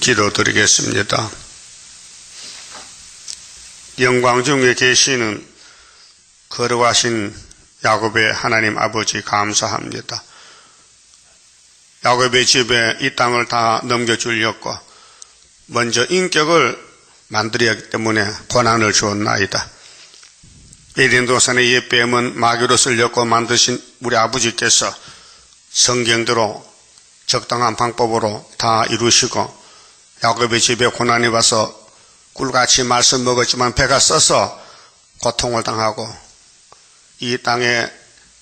기도드리겠습니다. 영광 중에 계시는 거룩하신 야곱의 하나님 아버지 감사합니다. 야곱의 집에 이 땅을 다 넘겨주려고 먼저 인격을 만들어야 하기 때문에 고난을 주었나이다. 에덴 동산의 옛뱀은 마귀로 쓰려고 만드신 우리 아버지께서 성경대로 적당한 방법으로 다 이루시고 야곱의 집에 고난이 와서 꿀같이 말씀 먹었지만 배가 써서 고통을 당하고 이 땅에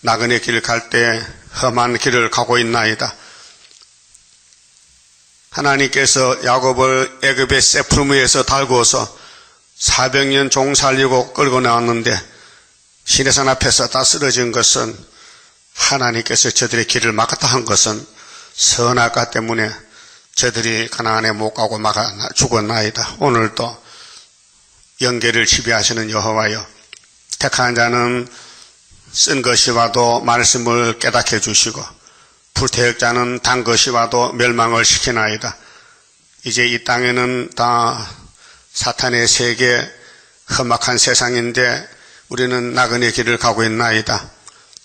나그네 길을 갈 때 험한 길을 가고 있나이다. 하나님께서 야곱을 애굽의 세풀무에서 달구어서 400년 종 살리고 끌고 나왔는데 시내산 앞에서 다 쓰러진 것은 하나님께서 저들의 길을 막았다 한 것은 선악과 때문에 저들이 가나안에 못 가고 막아 죽었나이다. 오늘도 영계를 지배하시는 여호와여, 택한 자는 쓴 것이 와도 말씀을 깨닫게 해주시고 불태역자는 단 것이 와도 멸망을 시키나이다. 이제 이 땅에는 다 사탄의 세계 험악한 세상인데 우리는 나그네 길을 가고 있나이다.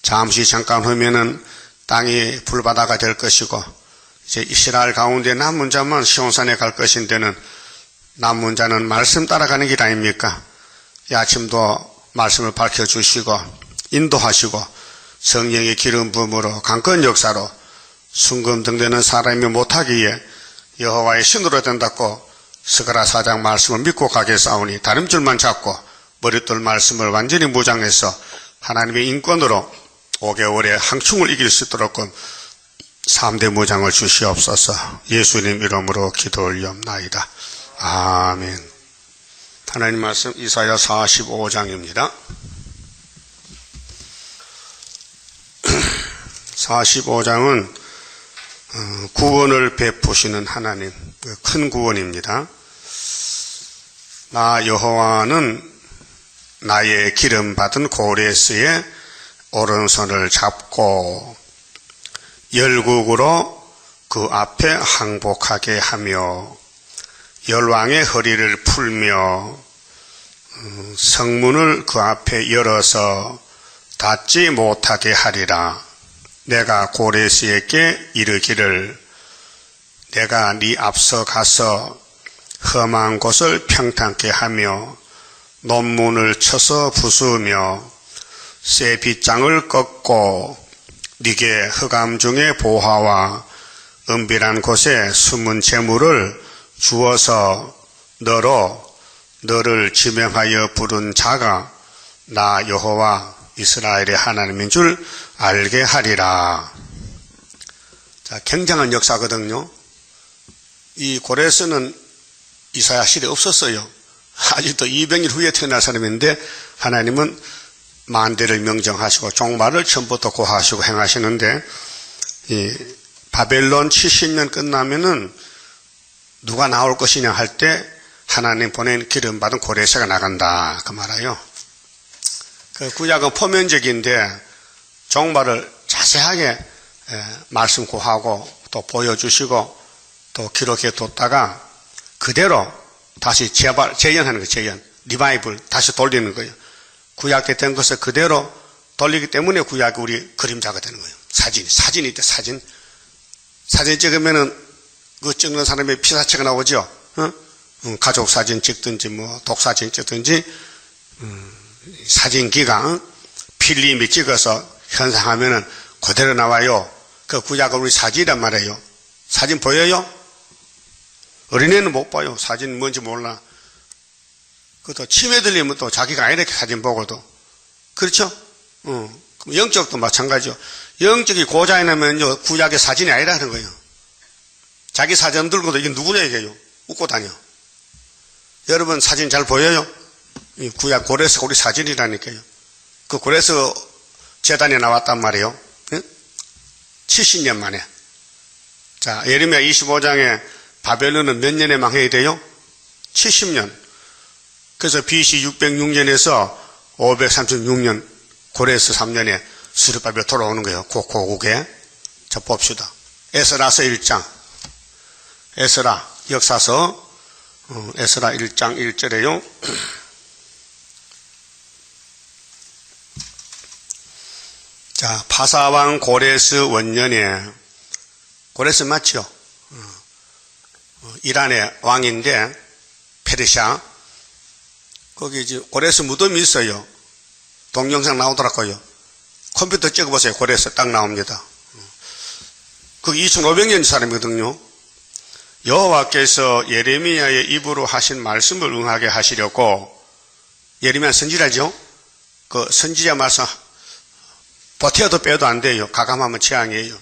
잠시 잠깐 후면은 땅이 불바다가 될 것이고 이제 이스라엘 가운데 남은 자만 시온산에 갈 것인데는 남은 자는 말씀 따라가는 길 아닙니까? 이 아침도 말씀을 밝혀주시고 인도하시고 성령의 기름 부음으로 강건 역사로 순금등되는 사람이 못하기에 여호와의 신으로 된다고 스가랴 4장 말씀을 믿고 가겠사오니 다림줄만 잡고 머릿돌 말씀을 완전히 무장해서 하나님의 인권으로 5개월에 항충을 이길 수 있도록 3대 무장을 주시옵소서. 예수님 이름으로 기도 올리옵나이다. 아멘. 하나님 말씀 이사야 45장입니다. 45장은 구원을 베푸시는 하나님, 큰 구원입니다. 나 여호와는 나의 기름 받은 고레스의 오른손을 잡고 열국으로 그 앞에 항복하게 하며 열왕의 허리를 풀며 성문을 그 앞에 열어서 닫지 못하게 하리라. 내가 고레스에게 이르기를 내가 네 앞서 가서 험한 곳을 평탄케 하며 논문을 쳐서 부수며 새 빗장을 꺾고 네게 흑암 중에 보화와 은밀한 곳에 숨은 재물을 주어서 너를 지명하여 부른 자가 나 여호와 이스라엘의 하나님인 줄 알게 하리라. 자, 굉장한 역사거든요. 이 고레스는 이사야 시대에 없었어요. 아직도 200년 후에 태어날 사람인데 하나님은 만대를 명정하시고 종말을 처음부터 고하시고 행하시는데 이 바벨론 70년 끝나면은 누가 나올 것이냐 할 때 하나님 보낸 기름 받은 고레스가 나간다 그 말이에요. 그 구약은 포면적인데 종말을 자세하게 말씀 고하고 또 보여주시고 또 기록해 뒀다가 그대로 다시 재현하는 거예요. 재현, 리바이블 다시 돌리는 거예요. 구약 때 된 것을 그대로 돌리기 때문에 구약이 우리 그림자가 되는 거예요. 사진이 있대. 사진 찍으면은 그 찍는 사람의 피사체가 나오죠. 가족 사진 찍든지 뭐 독사진 찍든지 사진기가 필름이 찍어서 현상하면은 그대로 나와요. 그 구약은 우리 사진이란 말이에요. 사진 보여요? 어린애는 못 봐요. 사진 뭔지 몰라. 그것도 치매 들리면 또 자기가 이렇게 사진 보고도. 그렇죠? 영적도 마찬가지죠. 영적이 고장이 나면요, 구약의 사진이 아니라는 거예요. 자기 사진 들고도 이게 누구냐 얘기해요. 웃고 다녀. 여러분 사진 잘 보여요? 이 구약 고레스가 우리 사진이라니까요. 그 고레스 재단에 나왔단 말이에요. 70년 만에. 자, 예레미야 25장에 바벨론은 몇 년에 망해야 돼요? 70년. 그래서 BC 606년에서 536년 고레스 3년에 수르바벨 돌아오는 거예요. 고국에. 자, 봅시다. 에스라서 1장. 에스라 역사서 에스라 1장 1절에요. 자, 바사왕 고레스 원년에, 고레스 맞죠? 이란의 왕인데 페르시아, 거기 이제 고레스 무덤이 있어요. 동영상 나오더라고요. 컴퓨터 찍어보세요. 고레스 딱 나옵니다. 그게 2500년 사람이거든요. 여호와께서 예레미야의 입으로 하신 말씀을 응하게 하시려고, 예레미야 선지자죠? 그 선지자 말씀 버텨도 빼도 안 돼요. 가감하면 재앙이에요.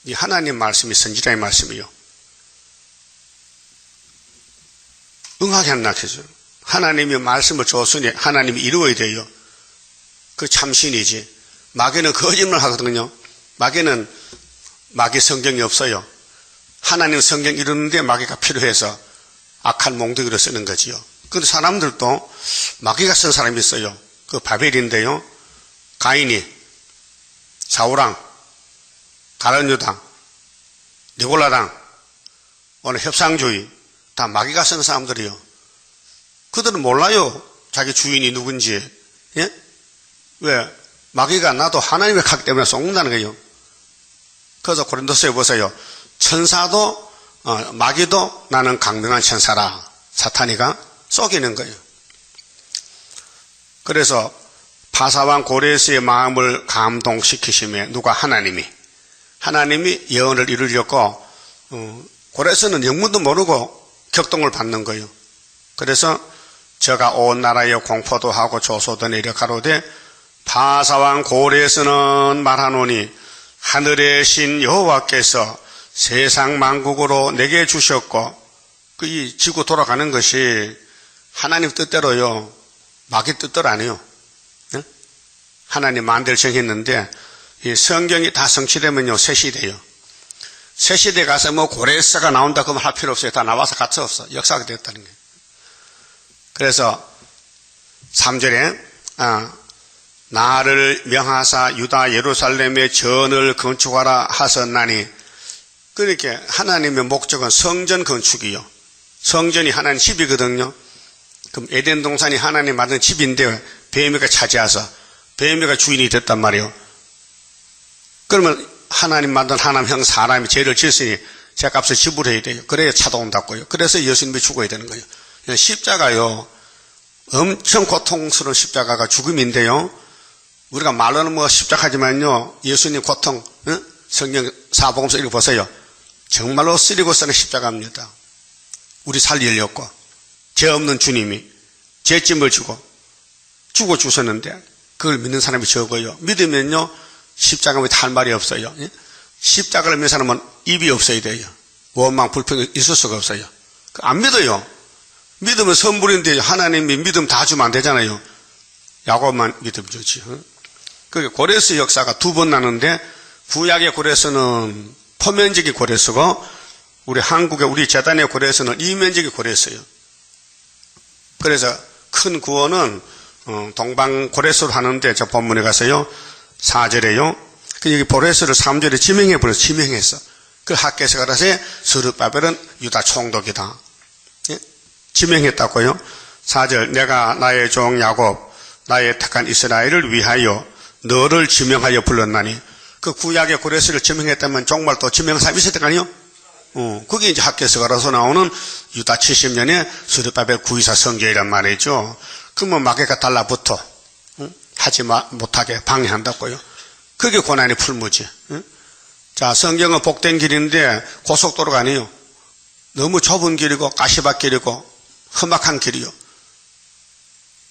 이 하나님 말씀이 선지자의 말씀이요. 응하게 한다 해서 하나님이 말씀을 줬으니 하나님이 이루어야 돼요. 그 참신이지. 마귀는 거짓말 하거든요. 마귀는 마귀 성경이 없어요. 하나님 성경 이루는데 마귀가 필요해서 악한 몽둥이로 쓰는 거지요. 그런데 사람들도 마귀가 쓴 사람이 있어요. 그 바벨인데요. 가인이, 사우랑, 가룟유다, 니골라당, 오늘 협상주의, 다 마귀가 쓴 사람들이요. 그들은 몰라요. 자기 주인이 누군지. 예? 왜? 마귀가 나도 하나님의 가기 때문에 속는다는 거예요. 그래서 고린도서에 보세요. 천사도, 마귀도 나는 강력한 천사라. 사탄이가 속이는 거예요. 그래서 바사왕 고레스의 마음을 감동시키심에 누가 하나님이 예언을 이루려고 고레스는 영문도 모르고 격동을 받는 거예요. 그래서 저가 온 나라에 공포도 하고 조소도 내려 가로되 바사왕 고레스는 말하노니 하늘의 신 여호와께서 세상 만국으로 내게 주셨고, 그 이 지구 돌아가는 것이 하나님 뜻대로요. 마귀 뜻대로 아니에요. 하나님 마음대로 정했는데, 이 성경이 다 성취되면요, 새 시대요. 새 시대 가서 뭐 고레스가 나온다 그러면 할 필요 없어요. 다 나와서 가차 없어. 역사가 되었다는 거예요. 그래서 3절에 나를 명하사 유다 예루살렘에 전을 건축하라 하셨나니, 그렇게 하나님의 목적은 성전 건축이요. 성전이 하나님 집이거든요. 그럼 에덴 동산이 하나님 만든 집인데 뱀이가 차지해서 뱀이가 주인이 됐단 말이에요. 그러면 하나님 만든 하나님 형 사람이 죄를 지었으니 죄값을 지불해야 돼요. 그래야 찾아온다고요. 그래서 예수님이 죽어야 되는 거예요. 십자가요, 엄청 고통스러운 십자가가 죽음인데요. 우리가 말로는 뭐 십자가지만요, 예수님 고통, 성경 사복음서 읽어보세요. 정말로 쓰리고 쓰는 십자가입니다. 우리 살리려고 죄 없는 주님이 죄짐을 지고 죽어 주셨는데 그걸 믿는 사람이 적어요. 믿으면요, 십자가 외에 할 말이 없어요. 십자가를 믿는 사람은 입이 없어야 돼요. 원망 불평이 있을 수가 없어요. 안 믿어요. 믿으면 선불인데 하나님이 믿음 다 주면 안 되잖아요. 야곱만 믿음 주지. 그게 고레스 역사가 두 번 나는데, 구약의 고레스는 포면적인 고레스고, 우리 한국의 우리 재단의 고레스는 이면적인 고레스예요. 그래서 큰 구원은 동방 고레스로 하는데, 저 본문에 가서요 4절에요 여기 고레스를 3절에 지명해버려서 지명했어. 그 학계에서 가라서 스룹바벨은 유다 총독이다, 예? 지명했다고요. 4절 내가 나의 종 야곱 나의 택한 이스라엘을 위하여 너를 지명하여 불렀나니, 그 구약의 고레스를 지명했다면 정말 또 지명한 사람이 있을 거 아니에요? 그게 이제 학계에서 가라서 나오는 유다 70년에 스룹바벨 구이사 성계이란 말이죠. 그러면 마귀가 달라붙어 하지 못하게 방해한다고요. 그게 고난의 풀무지. 자, 성경은 복된 길인데 고속도로가 아니에요. 너무 좁은 길이고 가시밭길이고 험악한 길이요.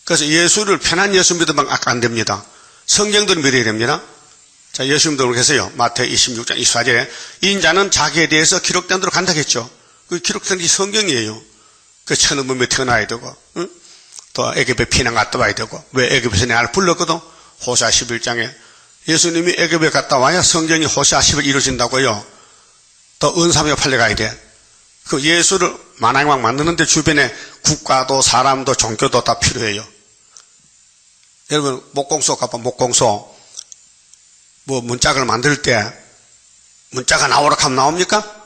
그래서 예수를 편한 예수 믿으면 안 됩니다. 성경도 믿어야 됩니다. 자, 예수님도 그러세요. 마태복음 26장 24절에 인자는 자기에 대해서 기록된 대로 간다겠죠. 그 기록된 게 성경이에요. 그 천은몸에 태어나야 되고, 또 애굽에 피난 갔다 와야 되고, 왜 애굽에서 내가 불렀거든? 호세아 11장에 예수님이 애굽에 갔다 와야 성경이 호세아 10을 이루어진다고요. 또 은사며 팔려가야 돼. 그 예수를 만왕왕 만드는데 주변에 국가도 사람도 종교도 다 필요해요. 여러분 목공소 가봐. 목공소 뭐 문짝을 만들 때 문자가 나오라 하면 나옵니까?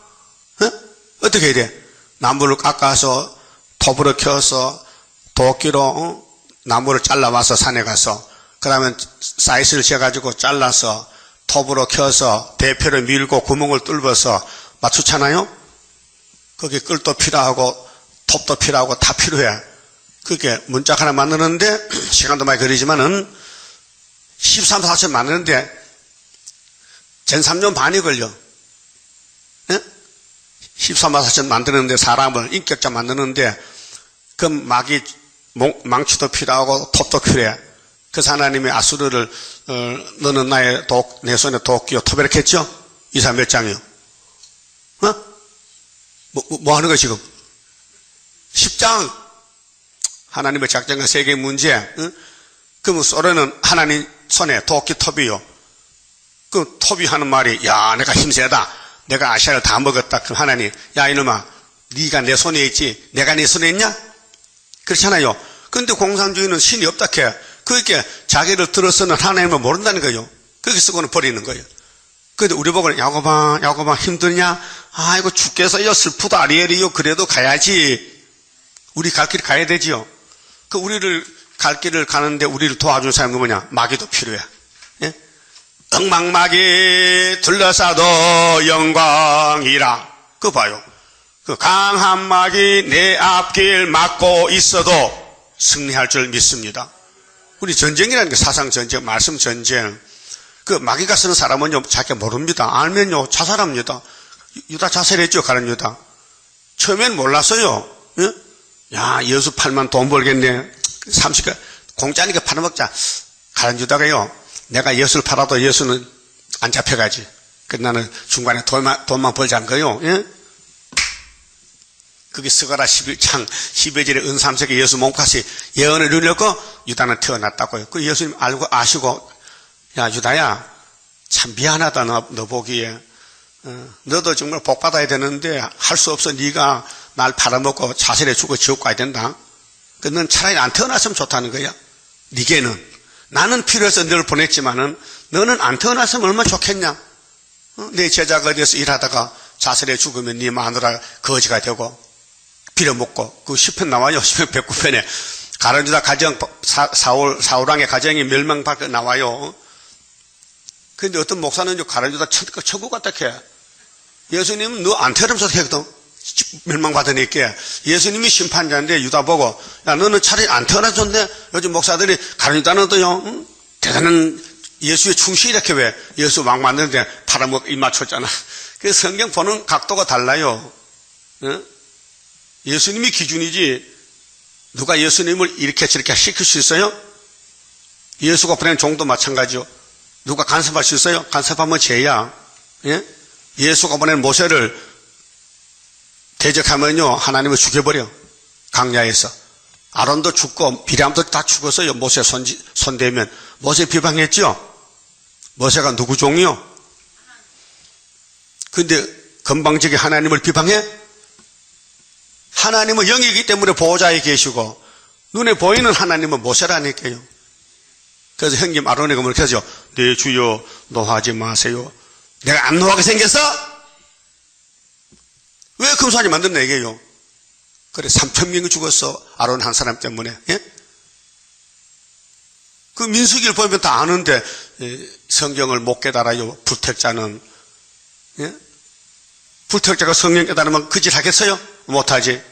어떻게 해야 돼? 나무를 깎아서 톱으로 켜서 도끼로 나무를 잘라와서 산에 가서 그러면 사이즈를 재가지고 잘라서 톱으로 켜서 대표를 밀고 구멍을 뚫어서 맞추잖아요. 거기 끌도 필요하고 톱도 필요하고 다 필요해. 그게 문짝 하나 만드는데 시간도 많이 걸리지만은 13, 14천 만드는데 전 3년 반이 걸려. 예? 13, 14천 만드는데 사람을 인격자 만드는데 그 망치도 필요하고 톱도 필요해. 그래서 하나님의 아수르를 너는 내 손에 도끼요 톱 이렇게 했죠? 이사 몇 장이요? 뭐 하는 거야 지금? 10장. 하나님의 작전과 세계 문제. 응? 그럼 소련은 하나님 손에 도끼 톱이요. 그 톱이 하는 말이 야 내가 힘세다. 내가 아시아를 다 먹었다. 그럼 하나님 야 이놈아 네가 내 손에 있지 내가 네 손에 있냐? 그렇잖아요. 근데 공산주의는 신이 없다 해. 그렇게 자기를 들어서는 하나님을 모른다는 거예요. 그렇게 쓰고는 버리는 거예요. 근데 우리 보고 야고바 힘드냐? 아이고 죽겠어요. 슬프다 아리엘이요. 그래도 가야지. 우리 갈 길 가야 되지요. 그 우리를 갈 길을 가는데 우리를 도와준 사람이 뭐냐? 마귀도 필요해. 예? 엉망마귀 둘러싸도 영광이라. 그거 봐요. 그 강한 마귀 내 앞길 막고 있어도 승리할 줄 믿습니다. 우리 전쟁이라는 게 사상 전쟁, 말씀 전쟁. 그 마귀가 쓰는 사람은요, 자기가 모릅니다. 알면요, 자살합니다. 유다 자살했죠, 가룟 유다. 처음엔 몰랐어요. 예? 야, 예수 팔면 돈 벌겠네. 30개, 공짜니까 팔아먹자. 가룟 유다가요, 내가 예수를 팔아도 예수는 안 잡혀가지. 그 나는 중간에 돈만 벌자는 거요. 예? 그게 스가랴 11장 12절에 은삼색에 예수 몸값이 예언을 누렸고 유다는 태어났다고요. 그 예수님 알고 아시고 야 유다야 참 미안하다 너 보기에 너도 정말 복 받아야 되는데 할 수 없어. 네가 날 팔아먹고 자살해 죽어 지옥 가야 된다. 넌 차라리 안 태어났으면 좋다는 거야. 네게는 나는 필요해서 너를 보냈지만은 너는 안 태어났으면 얼마나 좋겠냐. 내 제자가 어디서 일하다가 자살해 죽으면 네 마누라 거지가 되고 빌어먹고 그 10편 나와요. 10편 109편에 가룟 유다 가정 사울왕의 가정이 멸망받게 나와요. 그런데 어떤 목사는요 가룟 유다 천국 갔다 해. 예수님은 너 안 태어나면서 했거든. 멸망받으니까 예수님이 심판자인데 유다 보고 야 너는 차라리 안 태어나줬네. 요즘 목사들이 가룟 유다는 또요 대단한 예수의 충실이 이렇게 왜 예수 왕 만드는데 팔아먹 입 맞췄잖아. 그래서 성경 보는 각도가 달라요. 응? 예수님이 기준이지 누가 예수님을 이렇게 저렇게 시킬 수 있어요? 예수가 보낸 종도 마찬가지요. 누가 간섭할 수 있어요? 간섭하면 죄야. 예? 예수가 보낸 모세를 대적하면요 하나님을 죽여버려. 강야에서 아론도 죽고 비람도 다 죽었어요. 모세 손대면 모세 비방했죠. 모세가 누구 종이요? 근데 건방지게 하나님을 비방해? 하나님은 영이기 때문에 보호자에 계시고 눈에 보이는 하나님은 모세라니까요. 그래서 형님 아론에게 그렇게 하죠. 네 주여 노하지 마세요. 내가 안 노하게 생겼어? 왜 금수하지 만들었나 얘기해요. 그래 3,000명이 죽었어. 아론 한 사람 때문에. 예? 그 민수기를 보면 다 아는데 성경을 못 깨달아요. 불택자는. 예? 불택자가 성경 깨달으면 그 짓 하겠어요? 못하지.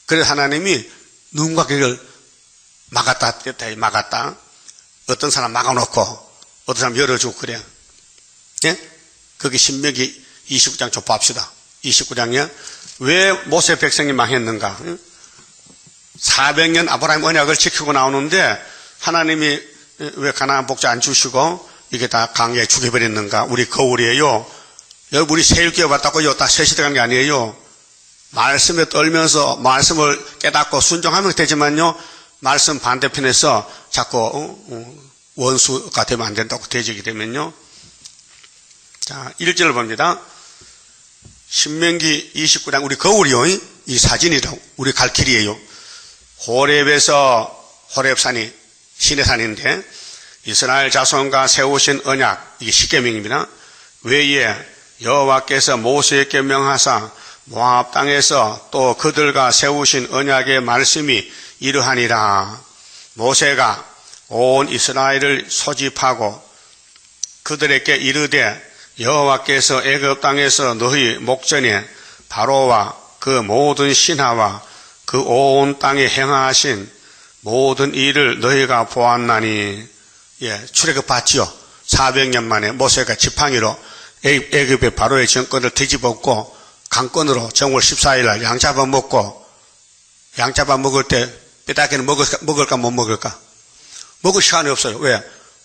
그래서 하나님이 누군가 그걸 막았다. 어떤 사람 막아놓고 어떤 사람 열어주고 그래. 예? 거기 신명기 29장 좀 봅시다. 29장이야. 왜 모세 백성이 망했는가? 400년 아브라함 언약을 지키고 나오는데 하나님이 왜 가나안 복지 안 주시고 이게 다 강에 죽여버렸는가? 우리 거울이에요. 여기 우리 세일교회 왔다고요. 다 세시대간 게 아니에요. 말씀에 떨면서 말씀을 깨닫고 순종하면 되지만요. 말씀 반대편에서 자꾸 원수가 되면 안 된다고 대적이 되면요. 자, 1절을 봅니다. 신명기 29장 우리 거울이요. 이 사진이라고 우리 갈 길이에요. 호렙산이 신의 산인데 이스라엘 자손과 세우신 언약 이게 십계명입니다. 외에 여호와께서 모세에게 명하사 모압 땅에서 또 그들과 세우신 언약의 말씀이 이러하니라. 모세가 온 이스라엘을 소집하고 그들에게 이르되 여호와께서 애굽 땅에서 너희 목전에 바로와 그 모든 신하와 그 온 땅에 행하신 모든 일을 너희가 보았나니. 출애굽 봤지요. 400년 만에 모세가 지팡이로 애굽의 바로의 정권을 뒤집었고 강권으로 정월 14일 날 양 잡아먹고, 양 잡아먹을 때 뼈다귀는 먹을까 못 먹을까? 먹을 시간이 없어요. 왜?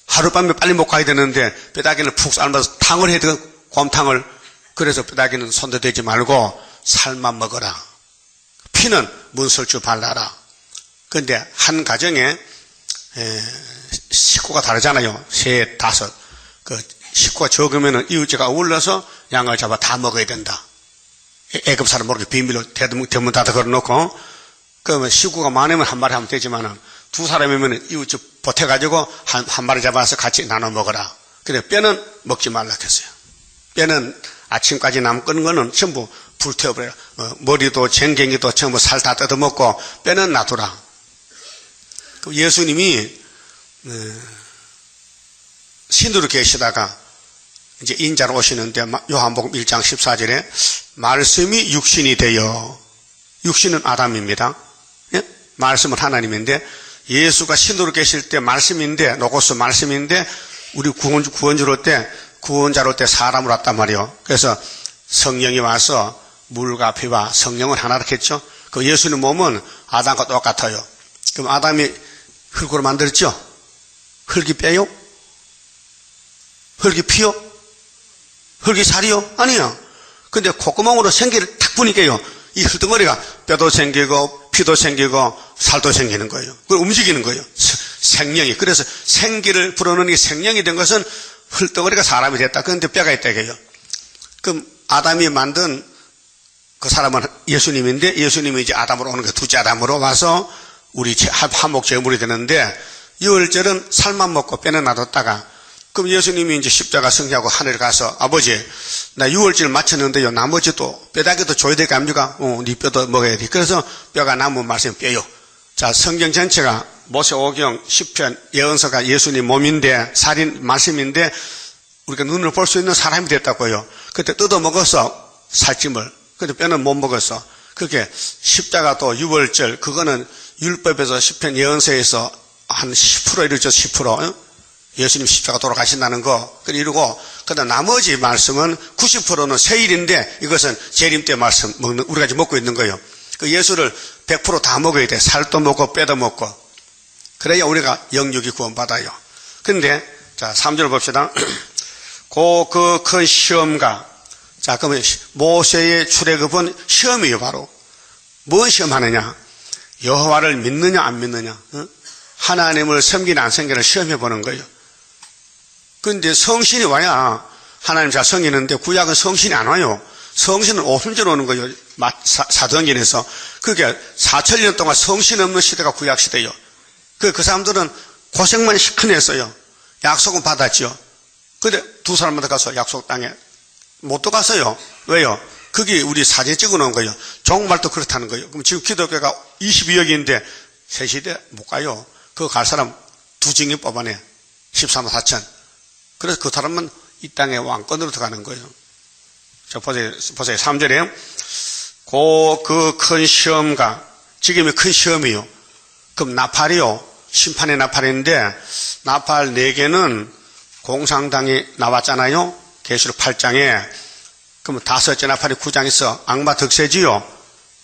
하룻밤에 빨리 못 가야 되는데 뼈다귀는 푹 삶아서 탕을 해야 돼, 곰탕을. 그래서 뼈다귀는 손도 대지 말고 살만 먹어라. 피는 문설주 발라라. 그런데 한 가정에 식구가 다르잖아요. 셋, 다섯. 그 식구가 적으면 이웃집가 어울러서 양을 잡아 다 먹어야 된다. 애굽 사람 모르게 비밀로 대문 닫아 걸어놓고, 그러면 식구가 많으면 한 마리 하면 되지만은 두 사람이면 이웃집 보태가지고 한 마리 잡아서 같이 나눠 먹어라. 근데 뼈는 먹지 말라 했어요. 뼈는 아침까지 남은 거는 전부 불태워버려라. 머리도 쟁갱이도 전부 살 다 뜯어먹고 뼈는 놔두라. 예수님이 신으로 계시다가 이제 인자로 오시는데 요한복음 1장 14절에 말씀이 육신이 되어, 육신은 아담입니다. 예? 말씀은 하나님인데 예수가 신으로 계실 때 말씀인데, 로고스 말씀인데 우리 구원자로 때 사람으로 왔단 말이에요. 그래서 성령이 와서 물과 피와 성령은 하나로 했죠. 그 예수님 몸은 아담과 똑같아요. 그럼 아담이 흙으로 만들었죠? 흙이 뼈요? 흙이 피요? 흙이 살이요? 아니요. 근데 콧구멍으로 생기를 탁 부니까요, 이 흙덩어리가 뼈도 생기고 피도 생기고 살도 생기는 거예요. 그걸 움직이는 거예요. 생명이. 그래서 생기를 불어넣는 게 생명이 된 것은 흙덩어리가 사람이 됐다. 그런데 뼈가 있다 이거예요. 그럼 아담이 만든 그 사람은 예수님인데, 예수님이 이제 아담으로 오는 거, 둘째 아담으로 와서 우리 한목 제물이 되는데, 유월절은 살만 먹고 뼈는 놔뒀다가, 그럼 예수님이 이제 십자가 승리하고 하늘 가서, 아버지, 나 유월절 마쳤는데요, 나머지 또 뼈다귀도 줘야 될 거 아닙니까? 네 뼈도 먹어야 돼. 그래서 뼈가 남은 말씀 뼈요. 자, 성경 전체가 모세오경, 시편, 예언서가 예수님 몸인데, 살인 말씀인데 우리가 눈을 볼 수 있는 사람이 됐다고요. 그때 뜯어 먹어서 살찜을. 근데 뼈는 못 먹었어. 그게 십자가 또 유월절, 그거는 율법에서 시편 예언서에서 한 10% 이르죠. 10%. 예수님 십자가 돌아가신다는 거. 이러고, 그다음 나머지 말씀은 90%는 세일인데, 이것은 재림 때 말씀 우리가 지금 먹고 있는 거예요. 그 예수를 100% 다 먹어야 돼. 살도 먹고 뼈도 먹고. 그래야 우리가 영육이 구원받아요. 근데 자, 3절 봅시다. 그 큰 시험가. 자, 그러면 모세의 출애굽은 시험이에요. 바로 뭔 시험하느냐? 여호와를 믿느냐 안 믿느냐, 하나님을 섬기나 안 섬기나 시험해 보는 거예요. 그런데 성신이 와야 하나님 잘 섬기는데, 구약은 성신이 안 와요. 성신은 오순절 오는 거예요. 사도행전에서. 그게 4,000년 동안 성신 없는 시대가 구약 시대예요. 그 사람들은 고생만 시큰 했어요. 약속은 받았죠. 근데 두 사람마다 가서 약속 땅에 못 들어갔어요. 왜요? 그게 우리 사진 찍어 놓은 거예요. 정말도 그렇다는 거예요. 그럼 지금 기독교가 22억인데 새 시대 못 가요. 그거 갈 사람 두 증인 뽑아내. 13만 4천. 그래서 그 사람은 이 땅에 왕권으로 들어가는 거예요. 자, 보세요. 3절에. 그 큰 시험가. 지금이 큰 시험이요. 그럼 나팔이요. 심판의 나팔인데, 나팔 4개는 공상당이 나왔잖아요. 계시록 8장에. 그럼 5째 나팔이 9장에서 악마 득세지요.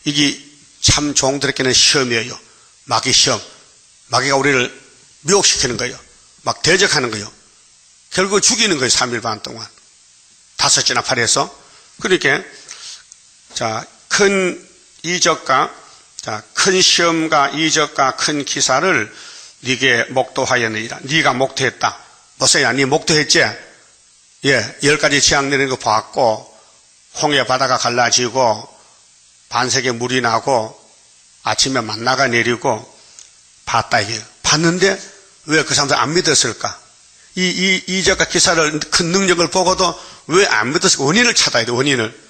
이게 참 종들에게는 시험이에요. 마귀 시험. 마귀가 우리를 미혹시키는 거예요. 막 대적하는 거예요. 결국 죽이는 거예요. 3일 반 동안. 5째 나팔에서. 그러니까 자, 큰 이적과, 자, 큰 시험과 이적과 큰 기사를 네게 목도하였느니라. 네가 목도했다. 모세야, 네 목도했지? 예, 10가지 재앙 내리는 거 봤고, 홍해 바다가 갈라지고, 반세계 물이 나고, 아침에 만나가 내리고, 봤다 이게. 봤는데 왜 그 사람들 안 믿었을까? 이 이적과 기사를, 큰 능력을 보고도 왜 안 믿었을까? 원인을 찾아야 돼, 원인을.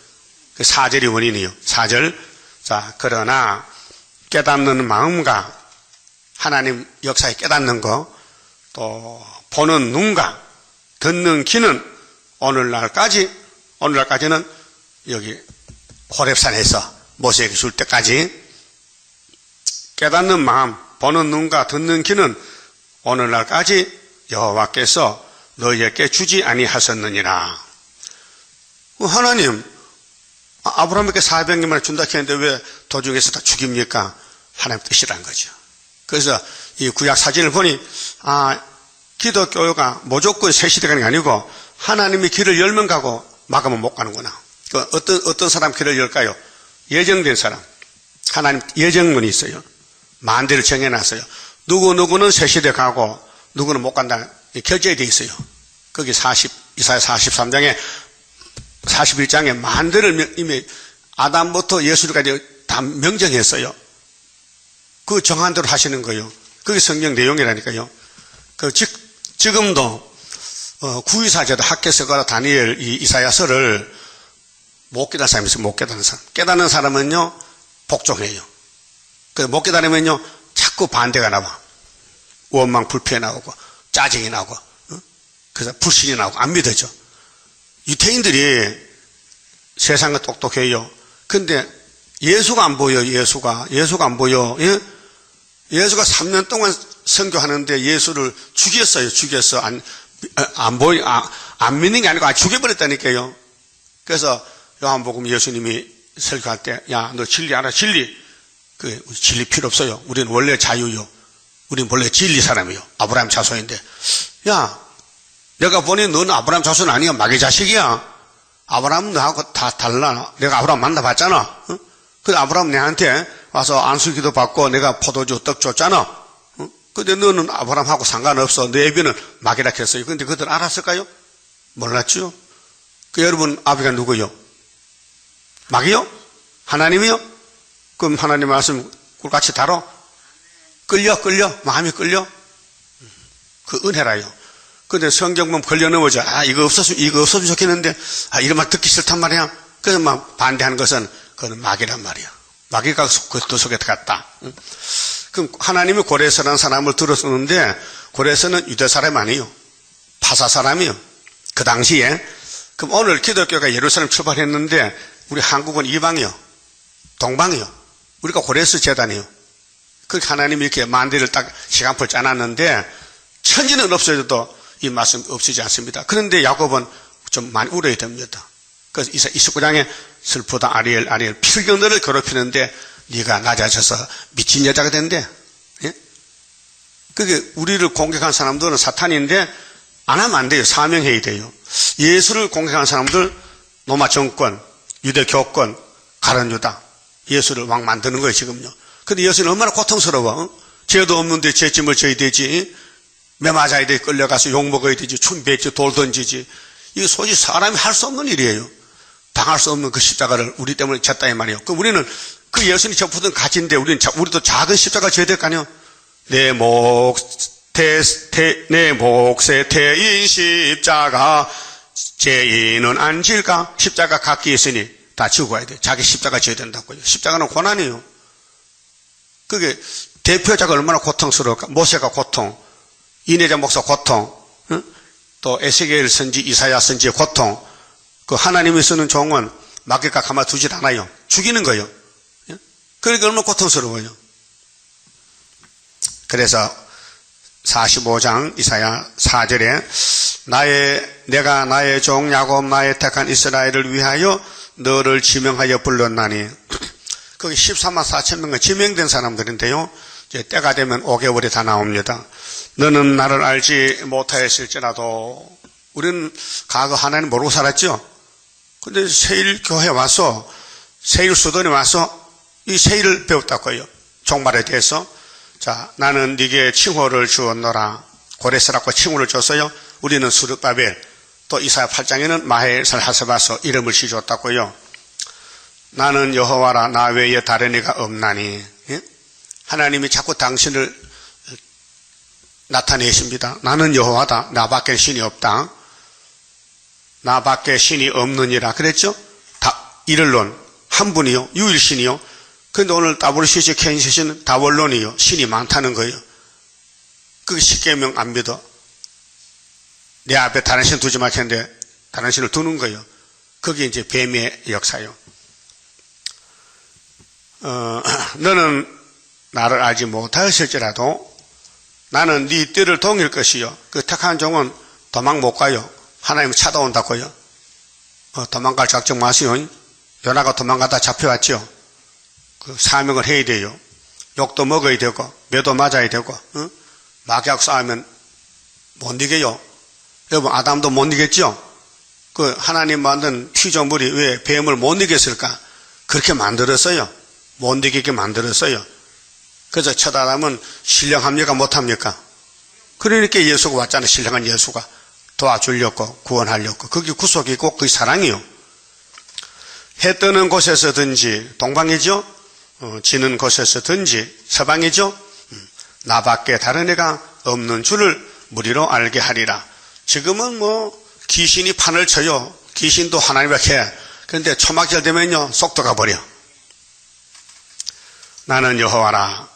그 4절이 원인이요. 4절. 자, 그러나 깨닫는 마음과 하나님 역사에 깨닫는 거, 또 보는 눈과 듣는 귀는 오늘날까지는 여기 호렙산에서 모세에게 줄 때까지 깨닫는 마음, 보는 눈과 듣는 귀는 오늘날까지 여호와께서 너희에게 주지 아니하셨느니라. 하나님, 아브라함에게 400년만에 준다 했는데 왜 도중에서 다 죽입니까? 하나님 뜻이란 거죠. 그래서 이 구약 사진을 보니, 기독교가 무조건 새 시대 가는 게 아니고 하나님이 길을 열면 가고 막으면 못 가는구나. 어떤 사람 길을 열까요? 예정된 사람. 하나님 예정문이 있어요. 만대를 정해놨어요. 누구는 새 시대 가고 누구는 못 간다. 결제되어 있어요. 거기 이사야 43장에 41장에 만대를 이미 아담부터 예수까지 다 명정했어요. 그 정한 대로 하시는 거예요. 그게 성경 내용이라니까요. 지금도 구의사제도 학개서가 다니엘 이사야서를 못 깨닫는 사람이 있어요. 못 깨닫는 사람. 깨닫는 사람은요 복종해요. 못 깨달으면요 자꾸 반대가 나와. 원망 불평이 나오고 짜증이 나오고 그래서 불신이 나오고 안 믿어져. 유태인들이 세상은 똑똑해요. 근데 예수가 안 보여. 예수가 안 보여. 예? 예수가 3년 동안 선교하는데 예수를 죽였어. 안 믿는 게 아니고 죽여버렸다니까요. 그래서 요한복음 예수님이 설교할 때, 야, 너 진리 알아? 진리 필요 없어요. 우리는 원래 자유요. 우리는 원래 진리 사람이요. 아브라함 자손인데. 야, 내가 보니 너는 아브라함 자손 아니야. 마귀 자식이야. 아브라함은 너하고 다 달라. 내가 아브라함 만나봤잖아. 응? 그래서 아브라함 내한테 와서 안수기도 받고 내가 포도주 떡 줬잖아. 응? 근데 너는 아브라함하고 상관없어. 내 애비는 마귀라 했어요. 근데 그들 알았을까요? 몰랐죠. 여러분 아비가 누구요? 마귀요? 하나님이요? 그럼 하나님 말씀 꿀같이 다뤄? 끌려? 마음이 끌려? 그 은혜라요. 근데 성경 보면 걸려 넘어져. 이거 없었으면 좋겠는데, 이런 말 듣기 싫단 말이야. 그래서 막 반대하는 것은, 그건 마귀란 말이야. 마귀가 그 속에 들어갔다. 그럼 하나님이 고레스라는 사람을 들었었는데, 고레스는 유대 사람이 아니에요. 파사 사람이에요. 그 당시에. 그럼 오늘 기독교가 예루살렘 출발했는데, 우리 한국은 이방이요. 동방이요. 우리가 고레스 재단이요. 그렇게 하나님이 이렇게 만대를 딱 시간표를 짜놨는데, 천지는 없어져도 이 말씀 없어지지 않습니다. 그런데 야곱은 좀 많이 울어야 됩니다. 그래서 29장에 슬프다 아리엘 필경 너를 괴롭히는데 네가 낮아져서 미친 여자가 된대. 예? 그게 우리를 공격한 사람들은 사탄인데 안 하면 안 돼요. 사명해야 돼요. 예수를 공격한 사람들 로마 정권, 유대 교권, 가룟유다 예수를 왕 만드는 거예요 지금요. 근데 예수는 얼마나 고통스러워. 죄도 없는데 죄짐을 져야 되지. 매 맞아야 돼. 끌려가서 욕먹어야 되지. 춤배지 돌 던지지. 이거 솔직히 사람이 할 수 없는 일이에요. 당할 수 없는 그 십자가를 우리 때문에 졌다 이 말이에요. 그럼 우리는 그 예수님이 접붙은 가지인데 우리도 작은 십자가 져야 될 거 아니에요. 내 몫에 태인 십자가 죄인은 안 질까? 십자가 각기 있으니 다 지고 가야 돼. 자기 십자가 져야 된다고요. 십자가는 고난이에요. 그게 대표자가 얼마나 고통스러울까? 모세가 고통, 이내자 목사 고통, 응? 또 에스겔 선지, 이사야 선지의 고통. 그 하나님이 쓰는 종은 마귀가 가만 두질 않아요. 죽이는 거예요. 그러니까 얼마나 고통스러워요. 그래서 45장 이사야 4절에 내가 나의 종 야곱 나의 택한 이스라엘을 위하여 너를 지명하여 불렀나니 거기 14만 4천 명은 지명된 사람들인데요. 이제 때가 되면 5개월이 다 나옵니다. 너는 나를 알지 못하였을지라도 우리는 과거 하나님 모르고 살았죠. 근데 세일교회 와서 세일수도에 와서 이 세일을 배웠다고요. 종말에 대해서. 자, 나는 네게 칭호를 주었노라. 고레스라고 칭호를 줬어요. 우리는 스룹바벨, 또 이사야 8장에는 마헬살 하세바서 이름을 지어줬다고요. 나는 여호와라 나 외에 다른 이가 없나니. 예? 하나님이 자꾸 당신을 나타내십니다. 나는 여호와다. 나밖에 신이 없다. 나밖에 신이 없느니라 그랬죠? 일을론 한 분이요, 유일신이요. 그런데 오늘 WCC 켄시스는 다원론이요, 신이 많다는 거예요. 그 십계명 안 믿어. 내 앞에 다른 신 두지 마 했는데 다른 신을 두는 거예요. 그게 이제 뱀의 역사요. 너는 나를 알지 못하였을지라도 나는 네 띠를 동일 것이요. 그 택한 종은 도망 못 가요. 하나님이 찾아온다고요. 도망갈 작정 마세요. 요나가 도망가다 잡혀왔죠. 그 사명을 해야 돼요. 욕도 먹어야 되고 매도 맞아야 되고 마귀하고 싸우면 못 이겨요. 여러분 아담도 못 이겼죠. 그 하나님 만든 피조물이 왜 뱀을 못 이겼을까? 그렇게 만들었어요. 못 이기게 만들었어요. 그래서 첫 아담은 신령합니까 못합니까? 그러니까 예수가 왔잖아요. 신령한 예수가 도와주려고 구원하려고. 그게 구속이고 그게 사랑이요. 해 뜨는 곳에서든지 동방이죠. 지는 곳에서든지 서방이죠. 나밖에 다른 애가 없는 줄을 무리로 알게 하리라. 지금은 뭐 귀신이 판을 쳐요. 귀신도 하나님밖에 해. 그런데 초막절 되면요 쏙 들어가버려. 나는 여호와라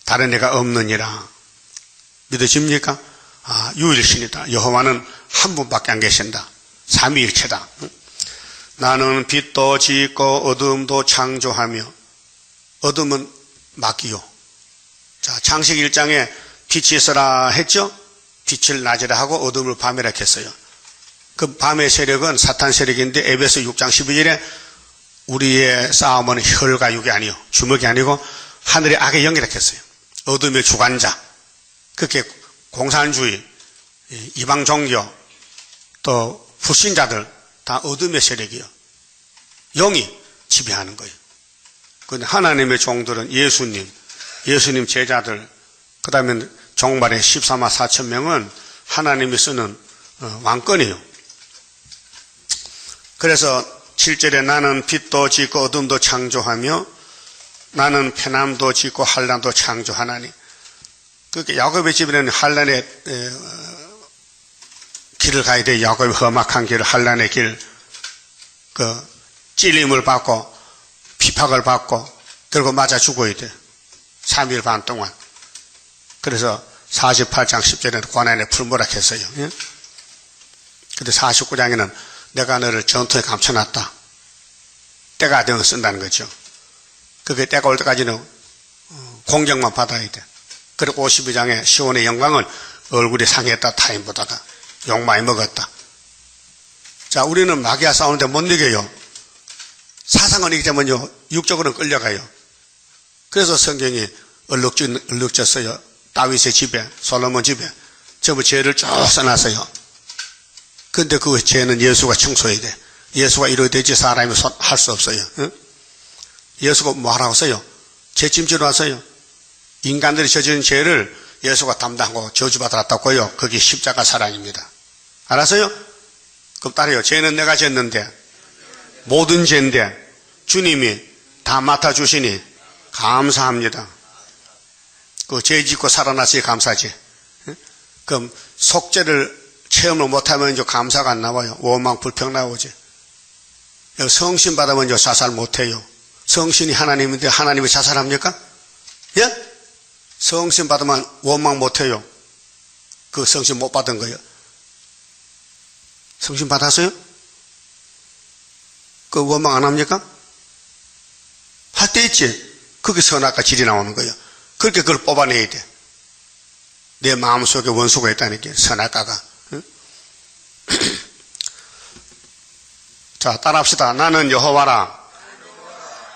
다른 애가 없느니라. 믿어집니까? 유일신이다. 여호와는 한 분밖에 안 계신다. 삼위일체다. 나는 빛도 짓고 어둠도 창조하며. 어둠은 마귀요. 자, 창세기 1장에 빛이 있어라 했죠? 빛을 낮이라 하고 어둠을 밤이라 했어요. 그 밤의 세력은 사탄 세력인데 에베소 6장 12절에 우리의 싸움은 혈과 육이 아니요 주먹이 아니고 하늘의 악의 영이라 했어요. 어둠의 주관자. 그렇게 공산주의, 이방 종교, 또 불신자들 다 어둠의 세력이요. 영이 지배하는 거예요. 그런데 하나님의 종들은 예수님 제자들, 그 다음에 종말의 14만 4천 명은 하나님이 쓰는 왕권이에요. 그래서 7절에 나는 빛도 짓고 어둠도 창조하며 나는 편함도 짓고 환난도 창조하나니. 그렇게 야곱의 집에는 환난의 길을 가야 돼. 야곱의 험악한 길, 환난의 길, 찔림을 받고 피박을 받고 결국 맞아 죽어야 돼. 3일 반 동안. 그래서 48장 10절에는 고난의 풀무락 했어요. 예? 근데 49장에는 내가 너를 전투에 감춰놨다. 때가 되면 쓴다는 거죠. 그게 때가 올 때까지는 공격만 받아야 돼. 그리고 52장에 시온의 영광은 얼굴이 상했다. 타인보다가 욕 많이 먹었다. 자, 우리는 마귀와 싸우는데 못 이겨요. 사상은 이기자면요 육적으로는 끌려가요. 그래서 성경이 얼룩졌어요. 다윗의 집에, 솔로몬 집에 전부 죄를 쭉 써놨어요. 근데 그 죄는 예수가 청소해야 돼. 예수가 이루어야 되지 사람이 할 수 없어요. 응? 예수가 뭐 하라고 써요? 죄짐지로 왔어요. 인간들이 저지른 죄를 예수가 담당하고 저주받았다고요. 그게 십자가 사랑입니다. 알았어요? 그럼 따라요. 죄는 내가 졌는데 모든 죄인데 주님이 다 맡아주시니 감사합니다. 그 죄 짓고 살아났으니 감사지. 그럼 속죄를 체험을 못하면 이제 감사가 안 나와요. 원망 불평 나오지. 성신 받으면 이제 자살 못해요. 성신이 하나님인데 하나님이 자살합니까? 예? 성신 받으면 원망 못해요. 그 성신 못 받은 거예요. 성신 받았어요? 그 원망 안 합니까? 할 때 있지. 그게 선악과 질이 나오는 거예요. 그렇게 그걸 뽑아내야 돼. 내 마음속에 원수가 있다니까, 선악과가. 응? 자, 따라합시다. 나는 여호와라.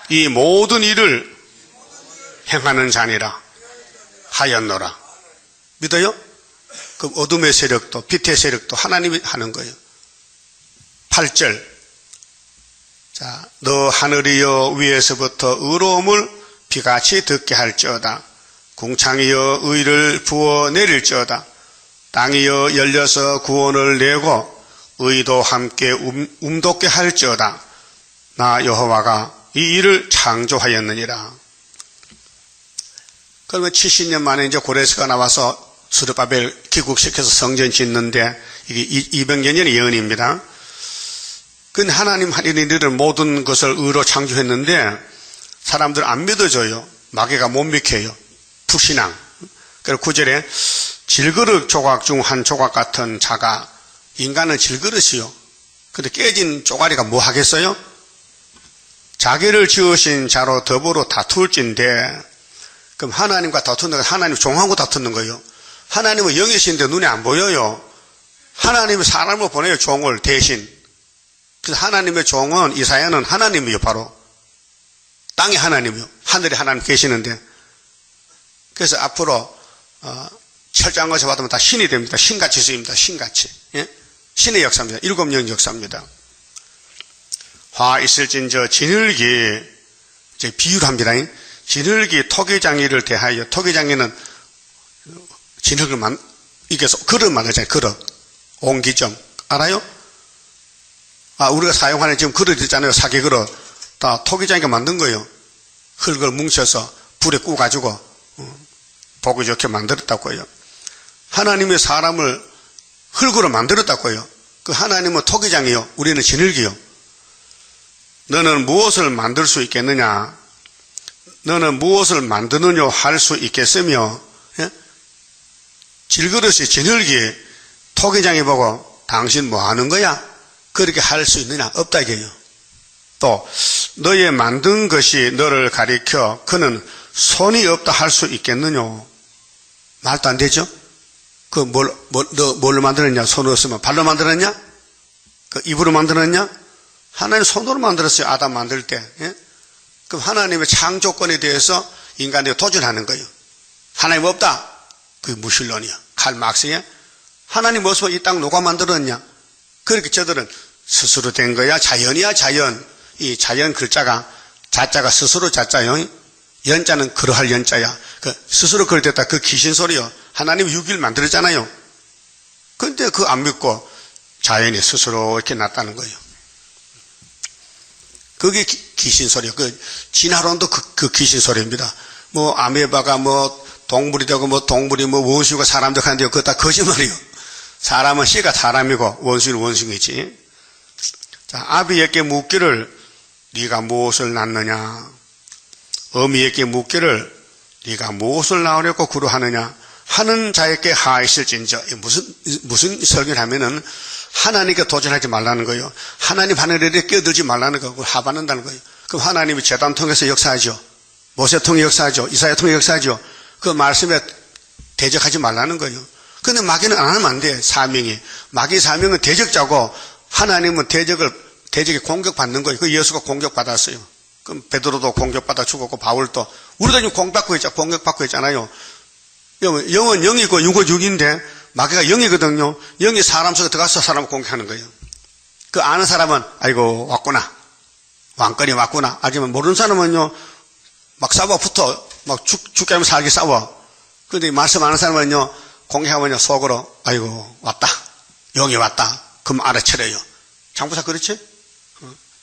이 모든 일을 행하는 자니라 하였노라. 믿어요? 그럼 어둠의 세력도 빛의 세력도 하나님이 하는 거예요. 8절. 자, 너 하늘이여 위에서부터 의로움을 비같이 듣게 할지어다. 궁창이여 의를 부어 내릴지어다. 땅이여 열려서 구원을 내고 의도 함께 움돋게 할지어다. 나 여호와가 이 일을 창조하였느니라. 그러면 70년 만에 이제 고레스가 나와서 스룹바벨 귀국시켜서 성전 짓는데 이게 200년의 예언입니다. 근데 하나님 하나님들은 모든 것을 의로 창조했는데 사람들 안 믿어줘요. 마귀가 못 믿겨요. 불신앙. 그래서 9절에 질그릇 조각 중 한 조각 같은 자가, 인간은 질그릇이요. 근데 깨진 쪼가리가 뭐 하겠어요? 자기를 지으신 자로 더불어 다툴진데, 그럼 하나님과 다투는 건 하나님 종하고 다투는 거예요. 하나님은 영이신데 눈에 안 보여요. 하나님이 사람을 보내요. 종을 대신. 그래서 하나님의 종은 이사야는 하나님이요. 바로 땅에 하나님이요. 하늘에 하나님 계시는데, 그래서 앞으로 철저한 것을 받으면 다 신이 됩니다. 신같이 쓰입니다. 신같이. 예? 신의 역사입니다. 일곱 영 역사입니다. 화 있을진저 진흙이, 이제 비유를 합니다. 진흙이 토기장이를 대하여, 토기장이는 진흙을 이겨서 그릇 만들잖아요. 그릇. 옹기점. 알아요? 우리가 사용하는 지금 그릇 있잖아요. 사기 그릇. 다 토기장이가 만든 거예요. 흙을 뭉쳐서 불에 구워가지고 보기 좋게 만들었다고요. 하나님의 사람을 흙으로 만들었다고요. 그 하나님은 토기장이요. 우리는 진흙이요. 너는 무엇을 만들 수 있겠느냐? 너는 무엇을 만드느냐 할 수 있겠으며, 예? 질그릇이 진흙이 토기장이 보고 당신 뭐 하는 거야? 그렇게 할 수 있느냐? 없다 이게요. 또 너의 만든 것이 너를 가리켜 그는 손이 없다 할 수 있겠느냐? 말도 안 되죠? 너 뭘로 만들었냐? 손 없으면 발로 만들었냐? 입으로 만들었냐? 하나님 손으로 만들었어요. 아담 만들 때. 예? 그럼 하나님의 창조권에 대해서 인간들이 도전하는 거예요. 하나님 없다. 그게 무신론이야. 칼 막스에 하나님 없으면 이 땅 누가 만들었냐? 그렇게 저들은 스스로 된 거야. 자연이야. 자연. 이 자연 글자가, 자자가 스스로 자자요. 연자는 그러할 연자야. 스스로 그랬다. 그 귀신 소리요. 하나님 유기를 만들었잖아요. 근데 그거 안 믿고 자연이 스스로 이렇게 났다는 거예요. 그게 귀신 소리요. 진화론도 그 귀신 소리입니다. 아메바가 동물이 되고 동물이 원수가 사람 되고 그거 다 거짓말이요. 사람은 씨가 사람이고 원수는 원수이지. 자, 아비에게 묻기를 네가 무엇을 낳느냐? 어미에게 묻기를 네가 무엇을 낳으려고 구루하느냐? 하는 자에게 하있을진저. 무슨 설교를 하면은 하나님께 도전하지 말라는 거예요. 하나님 하늘에 끼어들지 말라는 거고 하받는다는 거예요. 그럼 하나님이 제단 통해서 역사하죠. 모세 통해 역사하죠. 이사야 통해 역사하죠. 그 말씀에 대적하지 말라는 거예요. 근데 마귀는 안 하면 안 돼. 사명이. 마귀 사명은 대적자고 하나님은 대적에 공격받는 거예요. 그 예수가 공격받았어요. 그럼 베드로도 공격받아 죽었고 바울도 우리도 지금 공격받고 있잖아요. 영은 영이고 육은 육인데 마귀가 영이거든요. 영이 사람 속에 들어가서 사람을 공격하는 거예요. 그 아는 사람은 아이고 왔구나. 왕권이 왔구나. 하지만 모르는 사람은요. 막 싸워 붙어. 막 죽게 하면 살게 싸워. 그런데 말씀 아는 사람은요. 공격하면요. 속으로 아이고 왔다. 영이 왔다. 그럼 알아차려요. 장부사 그렇지?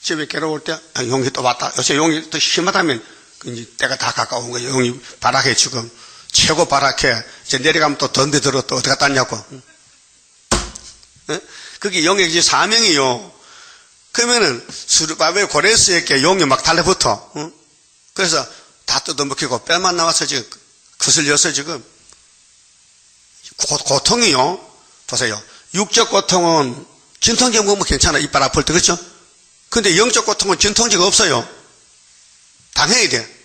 집에 괴로울 때 용이 또 왔다. 요새 용이 또 심하다면 이제 때가 다 가까운 거예요. 용이 발악해 지금. 최고 발악해. 이제 내려가면 또 던데들어 또 어디 갔다 왔냐고. 그게 영의 사명이요. 그러면은 수르바벨 고레스에게 용이 막 달라붙어. 그래서 다 뜯어먹히고 뼈만 나와서 지금 거슬려서 지금 고통이요. 보세요. 육적 고통은 진통제 먹으면 괜찮아. 이빨 아플 때 그렇죠? 근데 영적 고통은 진통제가 없어요. 당해야 돼.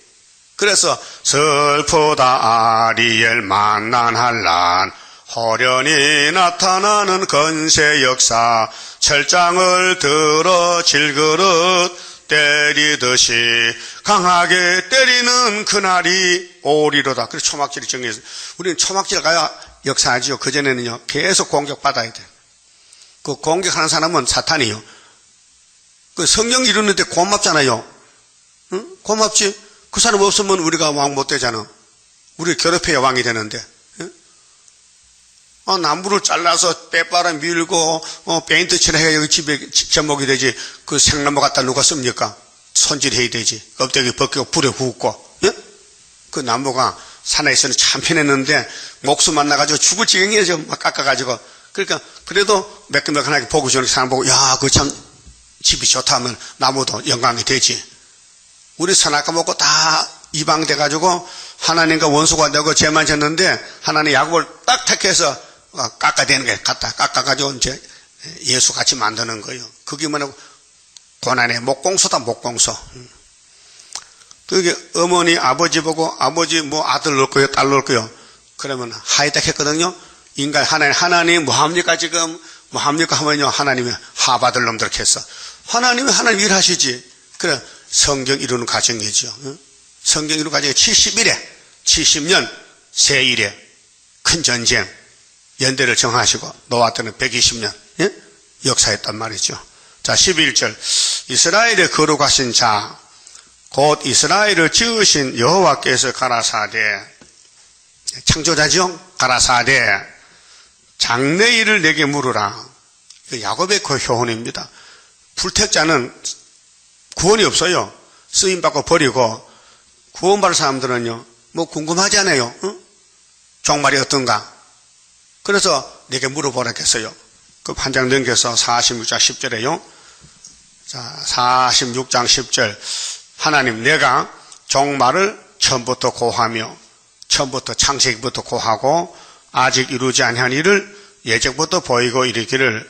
그래서 슬프다 아리엘 만난한란 호련히 나타나는 건세 역사 철장을 들어 질그릇 때리듯이 강하게 때리는 그날이 오리로다. 그래서 초막질이 정리해서 우리는 초막질 가야 역사하지요. 그전에는요 계속 공격받아야 돼. 그 공격하는 사람은 사탄이요. 그 성경 이루는데 고맙잖아요. 응? 고맙지? 그 사람 없으면 우리가 왕 못 되잖아. 우리 괴롭혀야 왕이 되는데. 응? 나무를 잘라서 빼빨아 밀고 페인트 칠해야 여기 집에 접목이 되지. 그 생나무 갖다 누가 씁니까? 손질해야 되지. 껍데기 벗기고 불에 굽고. 예? 그 나무가 산에 있어는 참 편했는데 목숨 만나가지고 죽을 지경이에요. 막 깎아가지고. 그러니까 그래도 매끈매끈하게 보고 저는 사람 보고 야, 그거 참 집이 좋다면 나무도 영광이 되지. 우리 선악과 먹고 다 이방돼가지고 하나님과 원수가 되고 죄만 졌는데 하나님 야곱을 딱 택해서 깎아대는 게 갖다 깎아가지고 이제 예수같이 만드는 거예요. 그게 뭐냐고 고난의 목공소다, 목공소. 그게 어머니 아버지 보고 아버지 뭐 아들 넣을 거요 딸 넣을 거요 그러면 하이딱 했거든요. 인간 하나님 뭐합니까 지금 뭐합니까 하면요 하나님이 하받을 놈들 했어. 하나님 일하시지. 그래 성경 이루는 과정이죠. 성경 이루는 과정이 70년 세일에 큰 전쟁 연대를 정하시고 노아 때는 120년 역사했단 말이죠. 자 11절 이스라엘에 거룩하신 자 곧 이스라엘을 지으신 여호와께서 가라사대 창조자죠. 가라사대 장래일을 내게 물으라. 야곱의 그 교훈입니다. 불택자는 구원이 없어요. 쓰임받고 버리고 구원받을 사람들은요 뭐 궁금하지 않아요. 응? 종말이 어떤가. 그래서 내게 물어보라 했어요. 그 한 장 넘겨서 46장 10절에요. 자 46장 10절 하나님 내가 종말을 처음부터 고하며 처음부터 창세기부터 고하고 아직 이루지 아니한 일을 예적부터 보이고 이르기를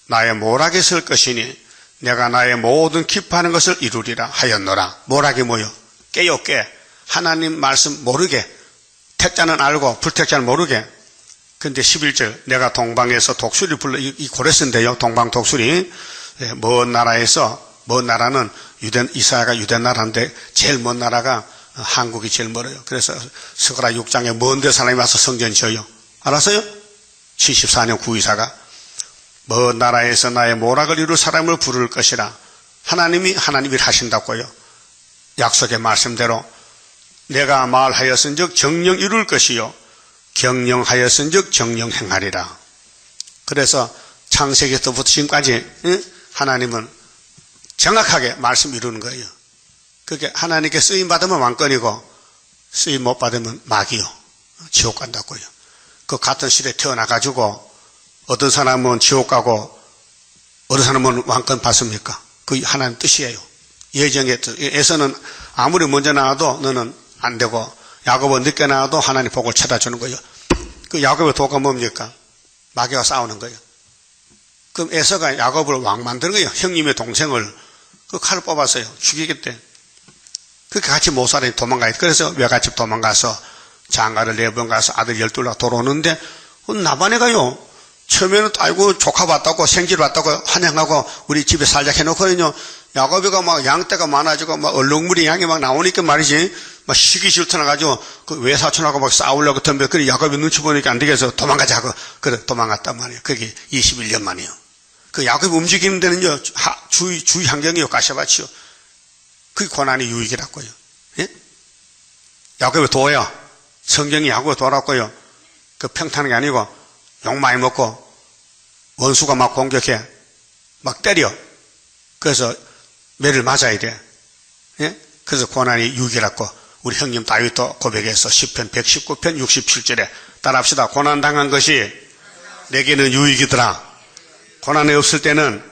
나의 모락에 쓸 것이니 내가 나의 모든 기뻐하는 것을 이루리라 하였노라. 모락이 뭐요? 깨요 깨. 하나님 말씀 모르게 택자는 알고 불택자는 모르게. 근데 11절 내가 동방에서 독수리 불러 이 고레스인데요. 동방 독수리 먼 나라에서 먼 나라는 이스라엘가 유대 나라인데 제일 먼 나라가 한국이 제일 멀어요. 그래서 스가랴 6장에 먼 데 사람이 와서 성전 지어요. 알았어요? 74년 구이사가 먼 나라에서 나의 모락을 이룰 사람을 부를 것이라. 하나님이 하신다고요. 약속의 말씀대로 내가 말하였은즉 정령 이룰 것이요 경영하였은즉 정령 행하리라. 그래서 창세기부터 지금까지 하나님은 정확하게 말씀 이루는 거예요. 그게 하나님께 쓰임 받으면 왕권이고 쓰임 못 받으면 마귀요. 지옥 간다고요. 그 같은 시대에 태어나가지고 어떤 사람은 지옥 가고 어떤 사람은 왕권 받습니까? 그 하나님 뜻이에요. 예정에서는 아무리 먼저 나와도 너는 안 되고 야곱은 늦게 나와도 하나님 복을 찾아주는 거예요. 그 야곱의 도가 뭡니까? 마귀와 싸우는 거예요. 그럼 에서가 야곱을 왕 만드는 거예요. 형님의 동생을 그 칼을 뽑았어요. 죽이겠대. 그렇게 같이 못 살아니 도망가야 돼. 그래서 외갓집 도망가서 장가를 4번 가서 아들 12명 돌아오는데 나반에 가요. 처음에는 아이고 조카 봤다고 생질 봤다고 환영하고 우리 집에 살자 해놓고는요. 야곱이가 막 양떼가 많아지고 막 얼룩무리 양이 막 나오니까 말이지 막 시기 질투나가지고 그 외사촌하고 막 싸우려고 덤벼. 그래 야곱이 눈치 보니까 안 되겠어. 도망가자 하고 그래 도망갔단 말이에요. 그게 21년 만이요. 그 야곱이 움직이는 데는요 주위 환경이요 가시밭이요. 그게 고난의 유익이라고요. 예? 야곱의 도야. 성경이 야곱의 도라고요. 그 평탄한 게 아니고 욕 많이 먹고 원수가 막 공격해 막 때려. 그래서 매를 맞아야 돼. 예? 그래서 고난이 유익이라고 우리 형님 다윗도 고백해서 시편 119편 67절에 따라합시다. 고난당한 것이 내게는 유익이더라. 고난이 없을 때는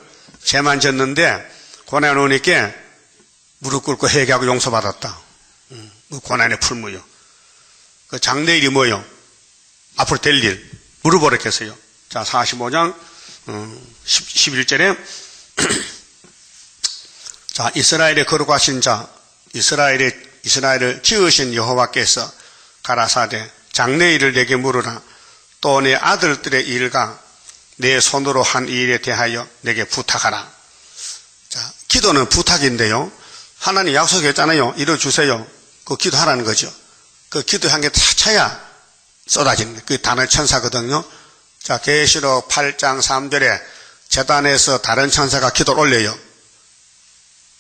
죄만 졌는데 고난이 오니까 무릎 꿇고 회개하고 용서받았다. 고난의 풀무요. 그 장래일이 뭐요? 앞으로 될 일 물어보랬겠어요. 자 45장 11절에 자 이스라엘의 거룩하신 자 이스라엘을 지으신 여호와께서 가라사대 장래일을 내게 물으라. 또 내 아들들의 일과 내 손으로 한 일에 대하여 내게 부탁하라. 자 기도는 부탁인데요. 하나님 약속했잖아요. 이뤄주세요. 그 기도하라는 거죠. 그 기도한 게 다 차야 쏟아지는 그 단어 천사거든요. 자 계시록 8장 3절에 제단에서 다른 천사가 기도를 올려요.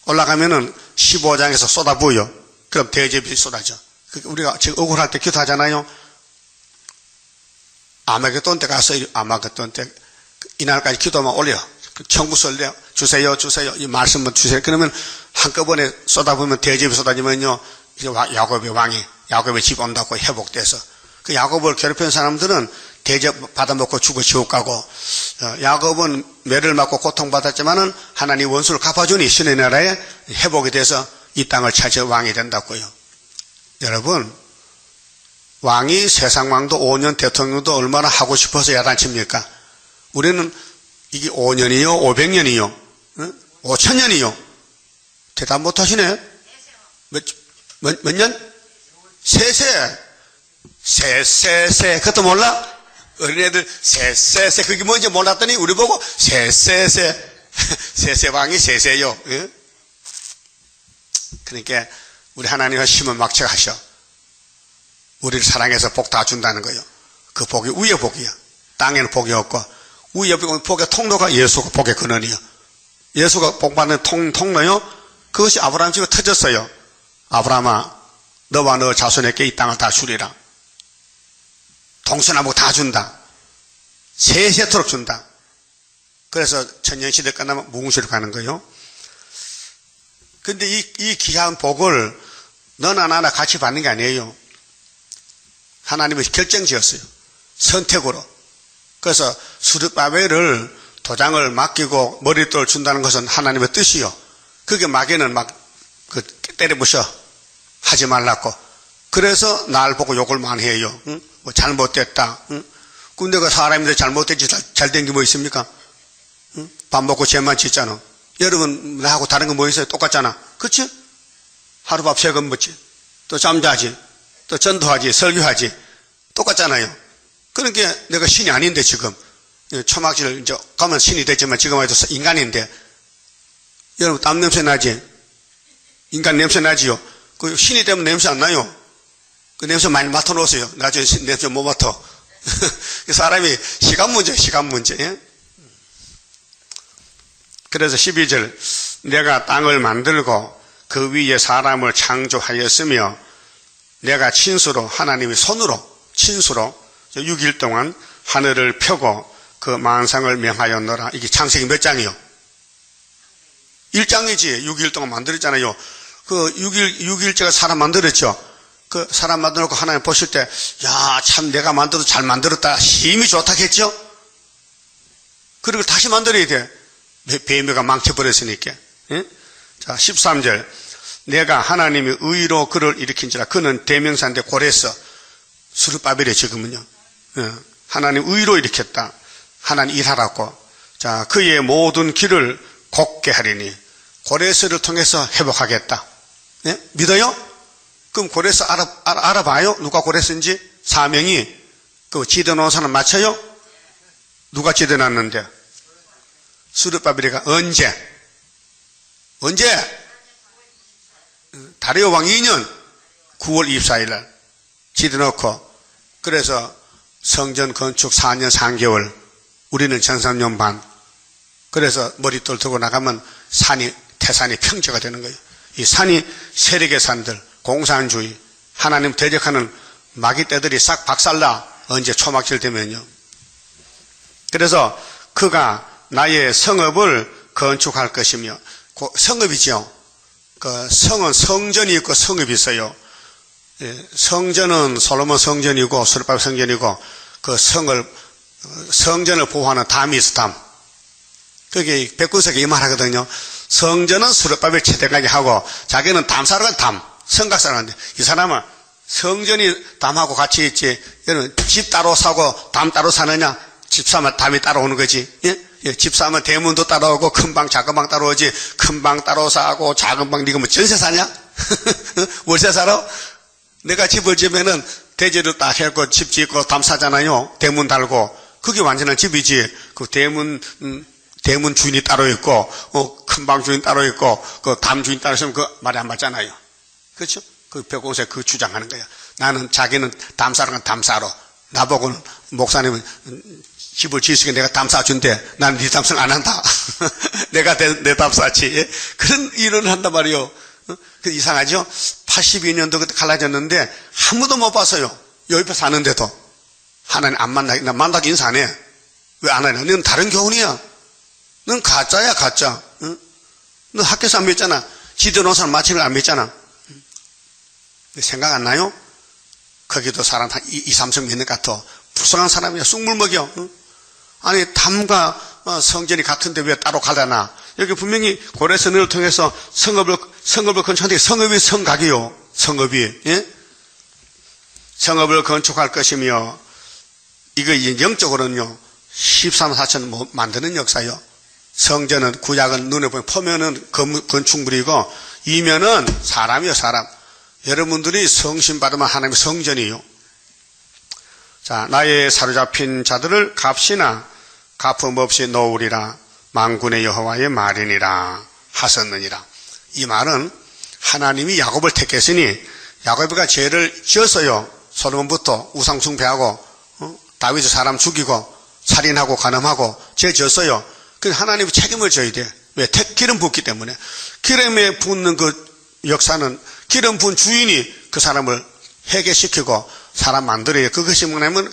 올라가면은 15장에서 쏟아부어요. 그럼 대접이 쏟아져. 우리가 지금 억울할 때 기도하잖아요. 아마겟돈 때 가서 아마겟돈 때 이날까지 기도만 올려. 청구서를 주세요. 이 말씀만 주세요. 그러면 한꺼번에 쏟아부으면 대접이 쏟아지면요. 야곱의 왕이 야곱의 집 온다고 회복돼서 그 야곱을 괴롭히는 사람들은 대접 받아먹고 죽어 지옥 가고, 야곱은 매를 맞고 고통받았지만은 하나님 원수를 갚아주니 신의 나라에 회복이 돼서 이 땅을 차지해 왕이 된다고요. 여러분, 왕이 세상 왕도 5년 대통령도 얼마나 하고 싶어서 야단칩니까? 우리는 이게 5년이요, 500년이요, 5천년이요. 대답 못 하시네? 몇 년? 세세. 그것도 몰라? 어린애들 세세. 그게 뭔지 몰랐더니 우리 보고 세세. 세세왕이 세세요. 그러니까 우리 하나님은 심은 막책하셔. 우리를 사랑해서 복 다 준다는 거예요. 그 복이 위의 복이야. 땅에는 복이 없고 위의 복의 통로가 예수가 복의 근원이요. 예수가 복받는 통로요. 그것이 아브라함 집에 터졌어요. 아브라함아, 너와 너 자손에게 이 땅을 다 주리라. 동서남북 다 준다. 세세토록 준다. 그래서 천년시대 끝나면 무궁시로 가는 거예요. 근데 이 귀한 복을 너나 나나 같이 받는 게 아니에요. 하나님이 결정지었어요. 선택으로. 그래서 스룹바벨을 도장을 맡기고 머릿돌을 준다는 것은 하나님의 뜻이요. 그게 마귀는 때려부셔. 하지 말라고. 그래서 날 보고 욕을 많이 해요. 응? 뭐 잘못됐다. 응? 근데 그 사람인데 잘못됐지 잘된 게 뭐 있습니까? 응? 밥 먹고 죄만 짓잖아. 여러분 나하고 다른 거 뭐 있어요? 똑같잖아. 그치? 하루밥 3번 먹지. 또 잠자지. 또 전도하지. 설교하지. 똑같잖아요. 그러니까 내가 신이 아닌데 지금 초막질 이제 가면 신이 됐지만 지금 해도 인간인데 여러분 땀 냄새 나지? 인간 냄새 나지요? 그 신이 되면 냄새 안 나요? 그 냄새 많이 맡아놓으세요. 나중에 냄새 못 맡아. 사람이 시간 문제. 예? 그래서 12절 내가 땅을 만들고 그 위에 사람을 창조하였으며 내가 친수로 하나님의 손으로 친수로 6일 동안 하늘을 펴고 그 만상을 명하였노라. 이게 창세기 몇 장이요? 1장이지. 6일 동안 만들었잖아요. 그 6일째가 사람 만들었죠. 그 사람 만들어놓고 하나님 보실 때, 야, 참 내가 만들어도 잘 만들었다. 힘이 좋다 했죠? 그리고 다시 만들어야 돼. 뱀이가 망쳐버렸으니까. 예? 자, 13절. 내가 하나님이 의로 그를 일으킨지라. 그는 대명사인데 고레스. 스룹바벨이 지금은요. 예. 하나님 의로 일으켰다. 하나님 일하라고. 자, 그의 모든 길을 곱게 하리니. 고레스를 통해서 회복하겠다. 예? 믿어요? 그럼 고레스 알아봐요? 누가 고레스인지? 사명이 그 지대놓은 사람 맞춰요? 누가 지대놨는데? 스룹바벨이가 언제? 다리오 왕 2년 9월 24일 날 지대놓고 그래서 성전 건축 4년 3개월 우리는 전삼년 반 그래서 머릿돌 들고 나가면 태산이 평지가 되는 거예요. 이 산이 세력의 산들, 공산주의, 하나님 대적하는 마귀 떼들이 싹 박살나. 언제 초막질 되면요. 그래서 그가 나의 성읍을 건축할 것이며, 성읍이죠. 그 성은 성전이 있고 성읍이 있어요. 성전은 솔로몬 성전이고 스룹바벨 성전이고 그 성전을 보호하는 담이 있어. 담. 그게 백구석에 이 말하거든요. 성전은 스룹바벨 최대까지 하고 자기는 담사로 간 담. 성곽사로 하는데 이 사람은 성전이 담하고 같이 있지. 여러분 집 따로 사고 담 따로 사느냐? 집 사면 담이 따라오는 거지. 예? 집 사면 대문도 따라오고 큰 방 작은 방 따라오지. 큰 방 따로 사고 작은 방 네가 뭐 전세 사냐? 월세 살아? 내가 집을 지으면은 대지를 딱 해고 집 짓고 담 사잖아요. 대문 달고 그게 완전한 집이지. 그 대문 주인이 따로 있고 큰 방 주인 따로 있고 그 담 주인 따로 있으면 그 말이 안 맞잖아요. 그렇죠? 그 벽공사에 그 주장하는 거야. 나는 자기는 담사로는 담사로 나보고는 목사님은 집을 지으시게 내가 담 사준대. 나는 네 담성 안 한다. 내가 내 담 사지. 그런 일을 한단 말이요. 그 이상하죠? 82년도 그때 갈라졌는데 아무도 못 봤어요. 옆에 사는데도. 하나님 안 나 만나기 인사 안 해. 왜 안 하냐? 너는 다른 교훈이야. 넌 가짜야, 가짜. 응? 너 학교에서 안 믿잖아. 지도놓은 사람 마침을 안 믿잖아. 생각 안 나요? 거기도 사람 한 2, 3성 믿는 것 같아. 불쌍한 사람이야. 쑥물 먹여. 아니 담과 성전이 같은데 왜 따로 갈라나? 여기 분명히 고레선을 통해서 성읍을 건축하는데 성읍이 성각이요. 성읍이. 예? 성읍을 건축할 것이며 이거 영적으로는요 13, 4천 만드는 역사요. 성전은 구약은 눈에 보면 포면은 건축물이고 이면은 사람이요 사람. 여러분들이 성신 받으면 하나님의 성전이요. 자, 나의 사로잡힌 자들을 값이나 갚음 없이 놓으리라. 만군의 여호와의 말이니라 하셨느니라. 이 말은 하나님이 야곱을 택했으니 야곱이가 죄를 지었어요. 솔로몬부터 우상 숭배하고 다윗이 사람 죽이고 살인하고 간음하고 죄 지었어요. 그래서 하나님이 책임을 져야 돼. 왜? 기름 붓기 때문에. 기름에 붓는 그 역사는 기름 부은 주인이 그 사람을 회개시키고 사람 만들어요. 그것이 뭐냐면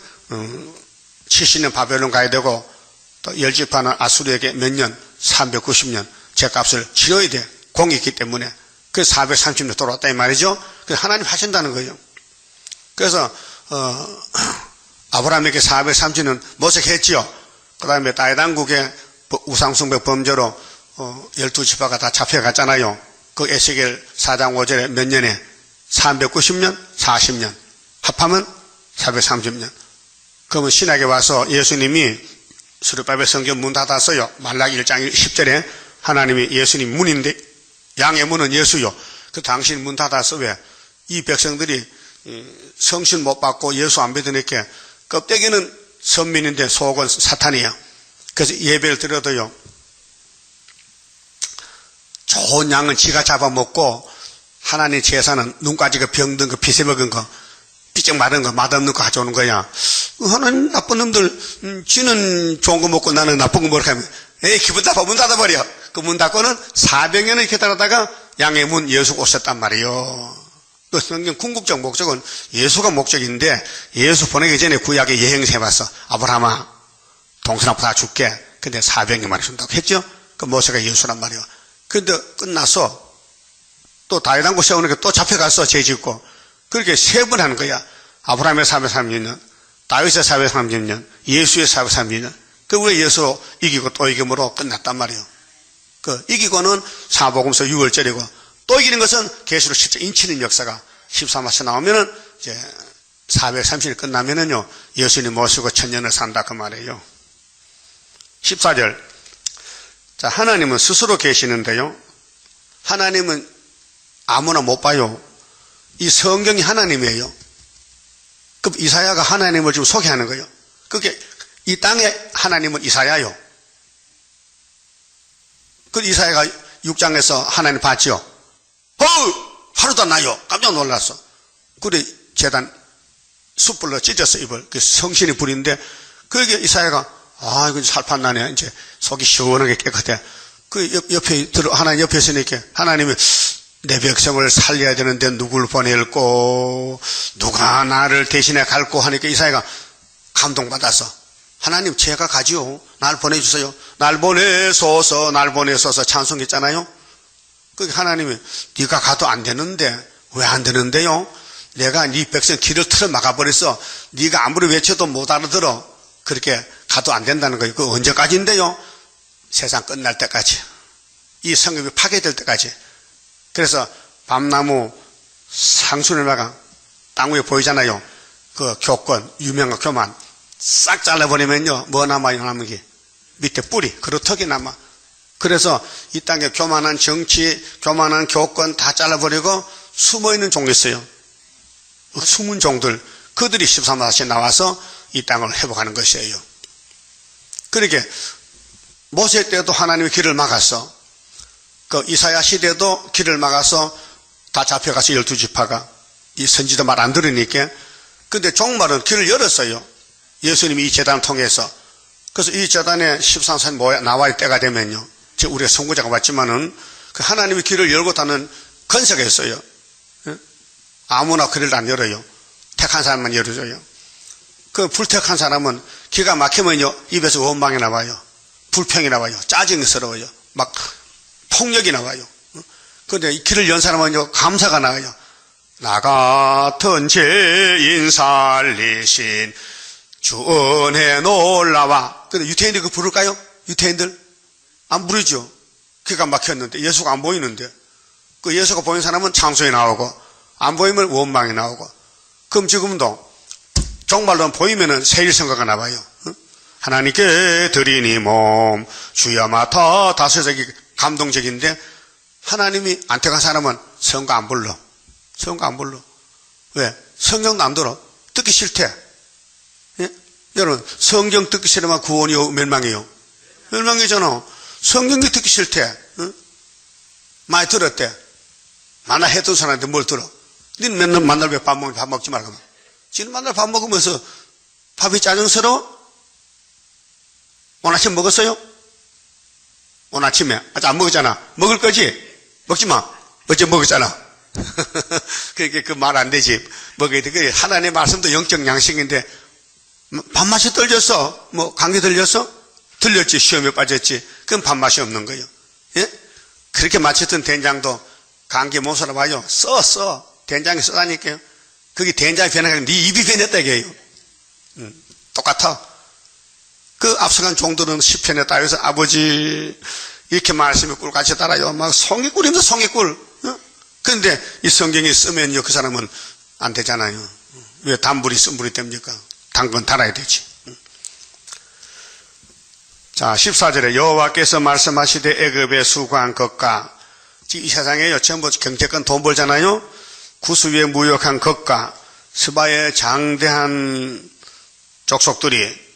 70년 바벨론 가야 되고 또 10지파는 아수르에게 몇 년? 390년 죄값을 치러야 돼. 공이 있기 때문에. 그래서 430년 돌아왔다 이 말이죠. 그래서 하나님 하신다는 거예요. 그래서 아브라함에게 430년 모색했지요. 그 다음에 다윗왕국의 우상숭배 범죄로 12지파가 다 잡혀갔잖아요. 그 에스겔 4장 5절에 몇 년에? 390년? 40년. 합하면 430년. 그러면 신학에 와서 예수님이 수르바벨 성전 문 닫았어요. 말라기 1장 10절에 하나님이 예수님 문인데 양의 문은 예수요. 그 당신 문 닫았어. 왜? 이 백성들이 성신 못 받고 예수 안 믿으니까 껍데기는 선민인데 속은 사탄이야. 그래서 예배를 드려도요. 좋은 양은 지가 잡아먹고 하나님 제사는 눈까지가 병든 거 피세 먹은 거 삐쩍 마른 거 맛없는 거 가져오는 거야. 하나님 나쁜 놈들 쥐는 좋은 거 먹고 나는 나쁜 거 먹으러 가면 에이 기분 나빠 문 닫아버려. 그 문 닫고는 400년을 기다리다가 양의 문 예수가 오셨단 말이에요. 그 성경 궁극적 목적은 예수가 목적인데 예수 보내기 전에 구약에 여행세 해봤어. 아브라함아 동생 앞으로 다 줄게. 근데 400년만에 준다고 했죠. 그 모세가 예수란 말이에요. 근데 끝나서 또 다윗왕국 세우니까 또 잡혀갔어. 죄 짓고. 그렇게 세 번 하는 거야. 아브라함의 430년, 다윗의 430년, 예수의 430년. 그 우리 예수 이기고 또 이김으로 끝났단 말이에요. 그 이기고는 사복음서 6월절이고 또 이기는 것은 계시록 실제 인치는 역사가 13화서 나오면은 이제 430일 끝나면은요 예수님 모시고 천년을 산다 그 말이에요. 14절. 자, 하나님은 스스로 계시는데요. 하나님은 아무나 못 봐요. 이 성경이 하나님이에요. 그럼 이사야가 하나님을 지금 소개하는 거예요. 그게 이 땅에 하나님은 이사야요. 그 이사야가 6장에서 하나님 봤죠. 하루도 안 나요. 깜짝 놀랐어. 그래 제단 숯불로 찢었어 입을. 그 성신이 불인데 그게 이사야가 이거 살판 나네. 이제 속이 시원하게 깨끗해. 그 옆에 하나님 옆에 있으니까 하나님이 내 백성을 살려야 되는데 누굴 보낼꼬? 누가 나를 대신에 갈꼬? 하니까 이사야가 감동받았어. 하나님 제가 가지요. 날 보내주세요. 날 보내소서 날 보내소서 찬송했잖아요. 그 하나님이 네가 가도 안 되는데 왜 안 되는데요? 내가 네 백성 길을 틀어 막아버렸어. 네가 아무리 외쳐도 못 알아들어. 그렇게 가도 안 된다는 거예요. 그 언제까지인데요? 세상 끝날 때까지. 이 성읍이 파괴될 때까지. 그래서 밤나무 상수리마가 땅 위에 보이잖아요. 그 교권, 유명한 교만 싹 잘라버리면요. 뭐 남아요? 남은 게 밑에 뿌리, 그루터기 남아. 그래서 이 땅에 교만한 정치, 교만한 교권 다 잘라버리고 숨어있는 종이 있어요. 숨은 종들, 그들이 13다시 나와서 이 땅을 회복하는 것이에요. 그렇게 모세 때도 하나님이 길을 막았어. 그 이사야 시대도 길을 막아서 다 잡혀가서 12지파가 이 선지도 말 안 들으니까. 근데 종말은 길을 열었어요. 예수님이 이 재단을 통해서. 그래서 이 재단에 13산 나와야 때가 되면요. 우리가 선구자가 왔지만은 그 하나님이 길을 열고 다는 건세가 있어요. 아무나 길을 안 열어요. 택한 사람만 열어줘요. 그 불택한 사람은 기가 막히면요. 입에서 원망이 나와요. 불평이 나와요. 짜증스러워요. 막 폭력이 나와요. 그런데 이 길을 연 사람은요. 감사가 나와요. 나 같은 죄인 살리신 주은혜 놀라와. 근데 유태인들 그 부를까요? 유태인들? 안 부르죠. 귀가 막혔는데, 예수가 안 보이는데. 그 예수가 보이는 사람은 창소에 나오고, 안 보이면 원망에 나오고. 그럼 지금도 정말로 보이면은 세일성가가 나와요. 하나님께 드리니 몸, 주여 맡아. 다소적이 감동적인데, 하나님이 안 택한 사람은 성가 안 불러. 성가 안 불러. 왜? 성경도 안 들어. 듣기 싫대. 예? 여러분, 성경 듣기 싫으면 구원이요, 멸망이요? 멸망이잖아. 성경이 듣기 싫대. 응? 많이 들었대. 만나 했던 사람한테 뭘 들어? 니는 맨날 만날 왜 밥 먹지 말고. 지금 만날 밥 먹으면서 밥이 짜증스러워? 오늘 아침 먹었어요? 오늘 아침에. 아직 안 먹었잖아. 먹을 거지? 먹지 마. 어제 먹었잖아. 그게 그 말 안 되지. 먹어야 돼. 그 하나님의 말씀도 영적 양식인데, 밥맛이 떨렸어? 뭐, 감기 들렸어? 들렸지. 시험에 빠졌지. 그럼 밥맛이 없는 거예요. 예? 그렇게 마쳤던 된장도 감기 못 살아봐요. 써. 된장이 써다니까요. 그게 된장이 변해가지고 네 입이 변했다 이게요. 똑같아. 그 앞서간 종들은 시편에 따라서 아버지 이렇게 말씀이 꿀같이 따라요. 막 송이꿀입니다. 송이꿀. 그런데 이 성경이 쓰면요 그 사람은 안 되잖아요. 왜 단불이 쓴불이 됩니까? 단 건 달아야 되지. 자 14절에 여호와께서 말씀하시되 애굽에 수고한 것과 이 세상에요 전부 경제권 돈 벌잖아요. 구스위에 무역한 것과 스바의 장대한 족속들이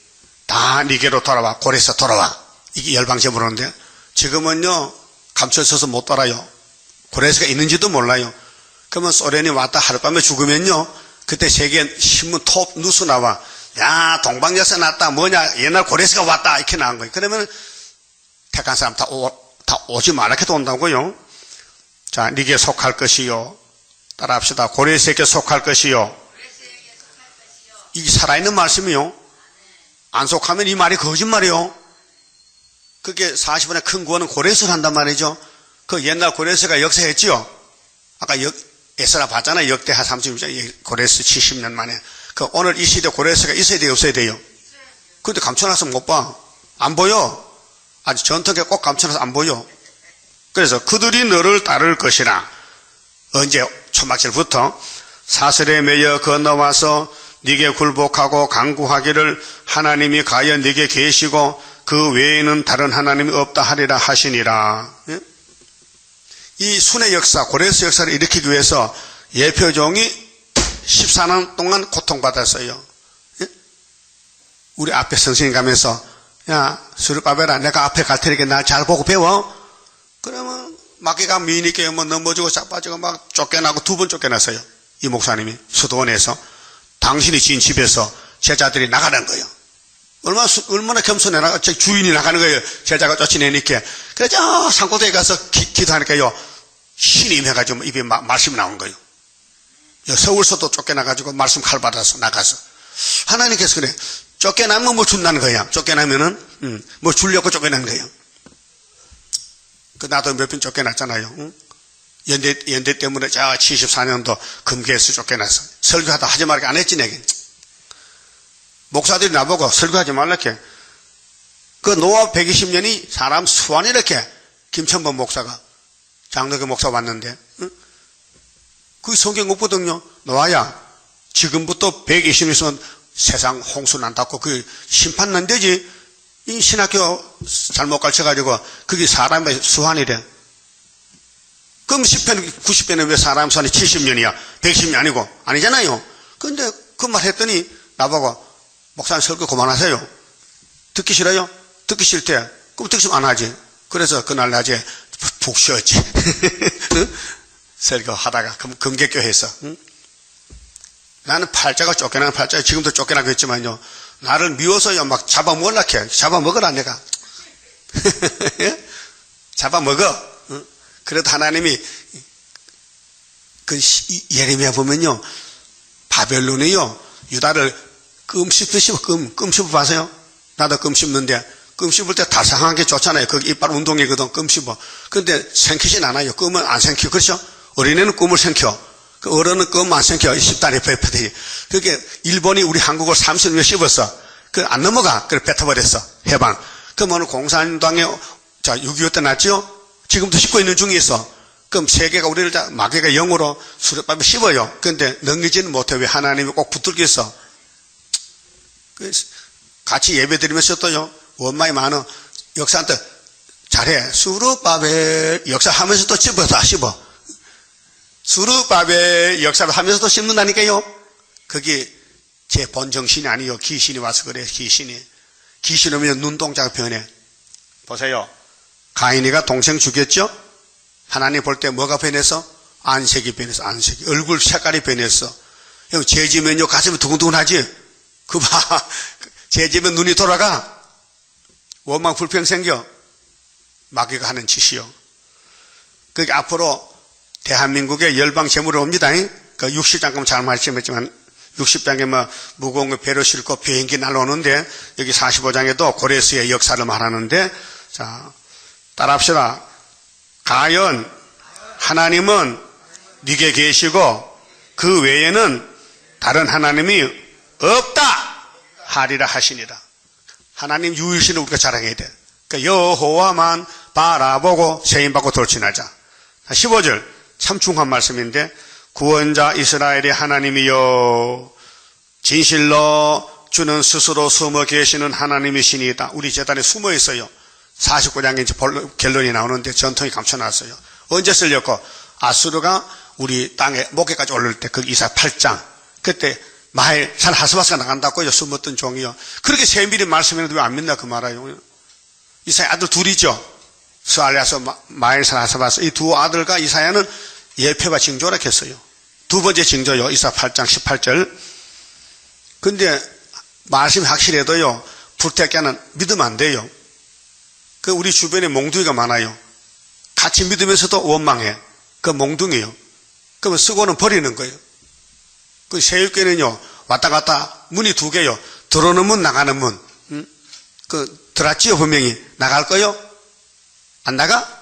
다 니게로 돌아와. 고레에서 돌아와. 이게 열방제 부르는데 지금은요 감춰서서 못 돌아요. 고레스가 있는지도 몰라요. 그러면 소련이 왔다 하룻밤에 죽으면요 그때 세계 신문 톱 뉴스 나와. 야 동방여사 났다 뭐냐 옛날 고레스가 왔다 이렇게 나온 거예요. 그러면 택한 사람 다 오지 말라해도 온다고요. 자 니게 속할 것이요. 따라합시다. 고레스에게 속할 것이요. 이게 살아있는 말씀이요. 안 속하면 이 말이 거짓말이요. 그게 40원의 큰 구원은 고레스를 한단 말이죠. 그 옛날 고레스가 역사했지요. 아까 에스라 봤잖아요. 역대하 30년 고레스 70년 만에. 그 오늘 이 시대 고레스가 있어야 돼요, 없어야 돼요? 근데 감춰놔서 못 봐. 안 보여. 아주 전통에 꼭 감춰놔서 안 보여. 그래서 그들이 너를 따를 것이라. 언제 초막절부터 사슬에 매여 건너와서 네게 굴복하고 간구하기를 하나님이 가여 네게 계시고 그 외에는 다른 하나님이 없다 하리라 하시니라. 이 순의 역사, 고레스 역사를 일으키기 위해서 예표종이 14년 동안 고통받았어요. 우리 앞에 선생님 가면서 야 스룹바벨아 내가 앞에 갈 테니까 날 잘 보고 배워. 그러면 마귀가 미니께 뭐 넘어지고 자빠지고 막 쫓겨나고 2번 쫓겨났어요. 이 목사님이 수도원에서 당신이 지은 집에서 제자들이 나가는 거예요. 얼마나 겸손해 나가, 주인이 나가는 거예요. 제자가 쫓아내니까. 그래서 산골대에 가서 기도하니까요. 신이 임해가지고 입에 말씀이 나온 거예요. 서울서도 쫓겨나가지고 말씀 칼 받아서 나가서. 하나님께서 그래. 쫓겨나면 뭐 준다는 거야. 쫓겨나면은, 뭐 주려고 쫓겨난 거예요. 나도 몇 번 쫓겨났잖아요. 응? 연대 때문에 74년도 금계에서 쫓겨났어. 설교하다 하지 말게 안 했지, 내게. 목사들이 나보고 설교하지 말라게. 그 노아 120년이 사람 수완 이렇게 김천범 목사가 장로교 목사 왔는데, 응? 그 성경 못 보거든요. 노아야, 지금부터 120년 있으면 세상 홍수 난다고 그 심판 난대지. 이 신학교 잘못 가르쳐가지고 그게 사람의 수완이래. 그럼 10편, 90편은 왜 사람 수완이 70년이야? 110년 아니고? 아니잖아요. 근데 그 말 했더니 나보고 목사님 설교 그만하세요. 듣기 싫어요? 듣기 싫대. 그럼 듣기 싫으면 안 하지. 그래서 그날 낮에 푹 쉬었지. 설교 하다가 금객교회에서. 응? 나는 팔자가 쫓겨나는 팔자예요. 지금도 쫓겨나고 있지만요. 나를 미워서요 막 잡아먹으려고 해. 잡아먹으라 내가. 잡아먹어. 응? 그래도 하나님이 그 예레미야 보면요. 바벨론이요. 유다를 끔 씹듯이 끔 씹어봐세요. 나도 끔 씹는데 끔 씹을 때 다상하게 좋잖아요. 거기 이빨 운동이거든. 끔 씹어. 그런데 생기진 않아요. 끔은 안 생겨. 그렇죠? 어린애는 꿈을 생겨. 그 어른은 그것만 생겨. 10단위 뱉어버리. 그게 일본이 우리 한국을 30년 씹었어. 그 안 넘어가. 그래 뱉어버렸어. 해방. 그러면 공산당에, 자, 6.25 때 났죠? 지금도 씹고 있는 중에 있어. 그럼 세계가 우리를 다 마귀가 영으로 수렵밥에 씹어요. 그런데 넘기지는 못해. 왜 하나님이 꼭 붙들겠어? 같이 예배 드리면서 또요, 원망이 많아. 역사한테 잘해. 수렵밥에 역사하면서도 씹어. 수르밥의 역사를 하면서도 씹는다니까요. 그게 제 본정신이 아니요. 귀신이 와서 그래. 귀신 오면 눈동자가 변해. 보세요. 가인이가 동생 죽였죠? 하나님 볼 때 뭐가 변해서? 안색이 변해서. 얼굴 색깔이 변했어. 죄 지면요 가슴이 두근두근하지? 그 봐. 죄 지면 눈이 돌아가. 원망 불평 생겨. 마귀가 하는 짓이요. 그게 앞으로 대한민국에 열방 제물이 옵니다. 그 60장금 잘 말씀했지만 60장에 뭐 무거운 거 배로 싣고 비행기 날아오는데 여기 45장에도 고레스의 역사를 말하는데 자 따라합시다. 가연 하나님은 네게 계시고 그 외에는 다른 하나님이 없다 하리라 하시니라. 하나님 유일신을 우리가 자랑해야 돼. 그러니까 여호와만 바라보고 세임받고 돌진하자. 15절 참 중요한 말씀인데 구원자 이스라엘의 하나님이여 진실로 주는 스스로 숨어 계시는 하나님이시니이다. 우리 제단에 숨어 있어요. 49장에 이제 결론이 나오는데 전통이 감춰놨어요. 언제 쓸렸고 아수르가 우리 땅에 목에까지 오를 때 그 이사 8장 그때 마엘 산 하스바스가 나간다고요. 숨었던 종이요. 그렇게 세밀히 말씀했는데 왜 안 믿나 그 말아요. 이사야 아들 둘이죠. 스알랴서 마엘산 하스바스 이 두 아들과 이사야는 예표와 징조라 했어요. 두 번째 징조요. 이사 8장 18절. 근데 말씀이 확실해도요. 불태께는 믿으면 안 돼요. 그 우리 주변에 몽둥이가 많아요. 같이 믿으면서도 원망해. 그 몽둥이요. 그러면 쓰고는 버리는 거예요. 그 세율교회는요. 왔다 갔다 문이 두 개요. 들어오는 문 나가는 문. 그 들었지요 분명히. 나갈 거요? 안 나가?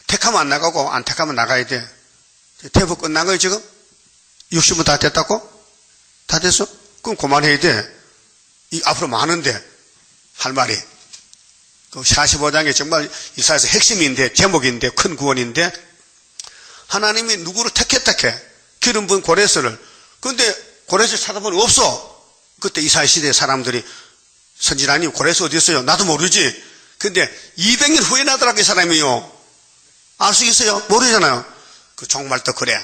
택하면 안 나가고 안 택하면 나가야 돼. 대부 끝난 거예요 지금? 60분 다 됐다고? 다 됐어? 그럼 그만해야 돼. 앞으로 많은데 할 말이. 그 45장에 정말 이사야서 핵심인데 제목인데 큰 구원인데 하나님이 누구를 택했다 해. 기름 부은 고레스를. 그런데 고레스 찾아보니 없어. 그때 이사야 시대 사람들이 선지자님 고레스 어디 있어요? 나도 모르지. 근데 200년 후에 나더라고 이 사람이요. 알 수 있어요? 모르잖아요. 그 정말 또 그래.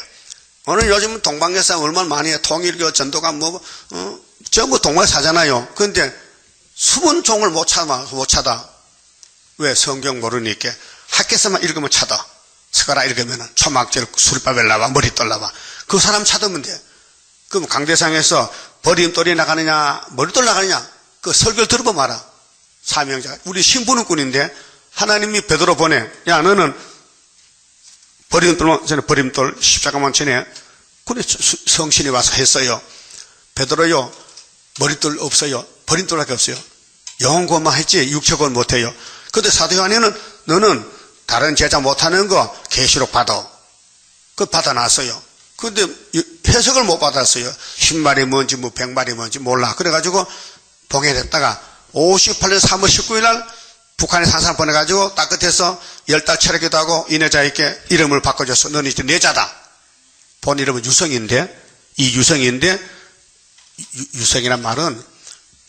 오늘 요즘은 동방예사 얼마나 많이 해. 통일교, 전도가 전부 동방에 사잖아요. 그런데 숨은 종을 못 찾아. 왜? 성경 모르니까. 학교에서만 읽으면 찾아. 스가라 읽으면 초막절 수리바벨 나와, 머리 떨나와. 그 사람 찾으면 돼. 그럼 강대상에서 버림돌이 나가느냐, 머리돌 나가느냐, 그 설교를 들어보면 알아. 사명자. 우리 신부는 꾼인데 하나님이 베드로 보내. 야, 너는 버림돌 십자가만 지내. 그래 성신이 와서 했어요. 베드로요. 머리돌 없어요. 버림돌밖에 없어요. 영혼권만 했지 육체권 못해요. 그런데 사도 요한에는 너는 다른 제자 못하는 거 계시록 받아. 그 받아놨어요. 그런데 해석을 못 받았어요. 10말이 뭔지 100말이 뭔지 몰라. 그래가지고 봉해냈다가 58년 3월 19일 날 북한에 산 사람 보내가지고 따끝에서 10달 체력기도 하고 이내자에게 이름을 바꿔줬어. 너는 이제 내자다. 본 이름은 유성인데 이 유성인데 유성이란 말은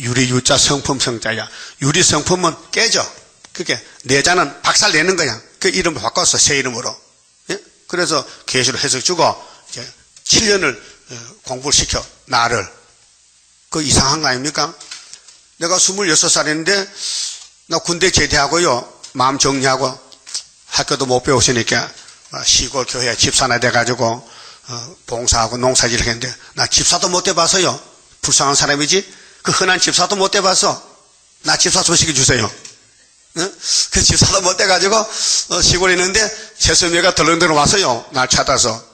유리유자 성품 성자야. 유리 성품은 깨져. 그게 내자는 박살 내는 거야. 그 이름을 바꿨어. 새 이름으로. 예? 그래서 계시로 해석 주고 이제 7년을 공부를 시켜. 나를. 그 이상한 거 아닙니까? 내가 26살인데 나 군대 제대하고요. 마음 정리하고 학교도 못 배웠으니까 시골 교회 집사나 돼가지고 봉사하고 농사질 했는데 나 집사도 못 돼봐서요. 불쌍한 사람이지. 그 흔한 집사도 못 돼봐서 나 집사 소식해 주세요. 응? 그 집사도 못 돼가지고 시골에 있는데 최선미가 덜렁덜렁 와서요. 날 찾아서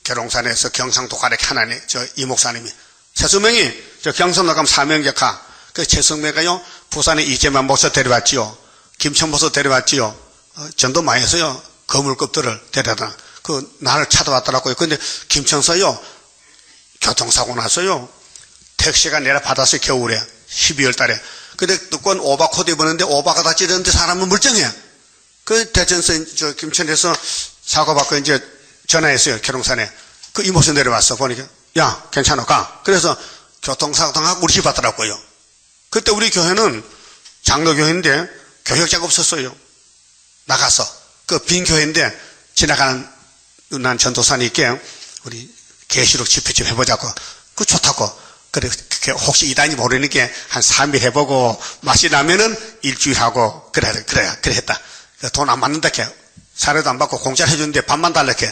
계룡산에서 경상도 가래 하나님 저 이 목사님이 최수명이 저 경상도 가면 사명격하 그 최성매가요 부산에 이재만 목사 데려왔지요. 김천 목사 데려왔지요. 전도 많이 했어요. 거물급들을 데려다 나를 찾아왔더라고요. 근데 김천서요 교통사고 나서요 택시가 내려받았어요. 겨울에 12월 달에. 근데 그건 오바 코드 입었는데 오바가 다 찌르는데 사람은 멀쩡해. 그 대전서 저 김천에서 사고받고 이제 전화했어요. 계룡산에. 그 이모서 내려왔어. 보니까 야 괜찮아 가. 그래서 교통사고 당하고 우리 집 왔더라고요. 그때 우리 교회는 장로교회인데 교역자가 없었어요. 나가서 그 빈 교회인데 지나가는 난 전도사님 있게 우리 계시록 집회 좀 해보자고. 그 좋다고. 그래 혹시 이단이 모르니까 한 3일 해보고 맛이 나면은 일주일 하고 그래 했다. 돈 안 받는다 캐. 사례도 안 받고 공짜로 해주는데 밥만 달라 캐.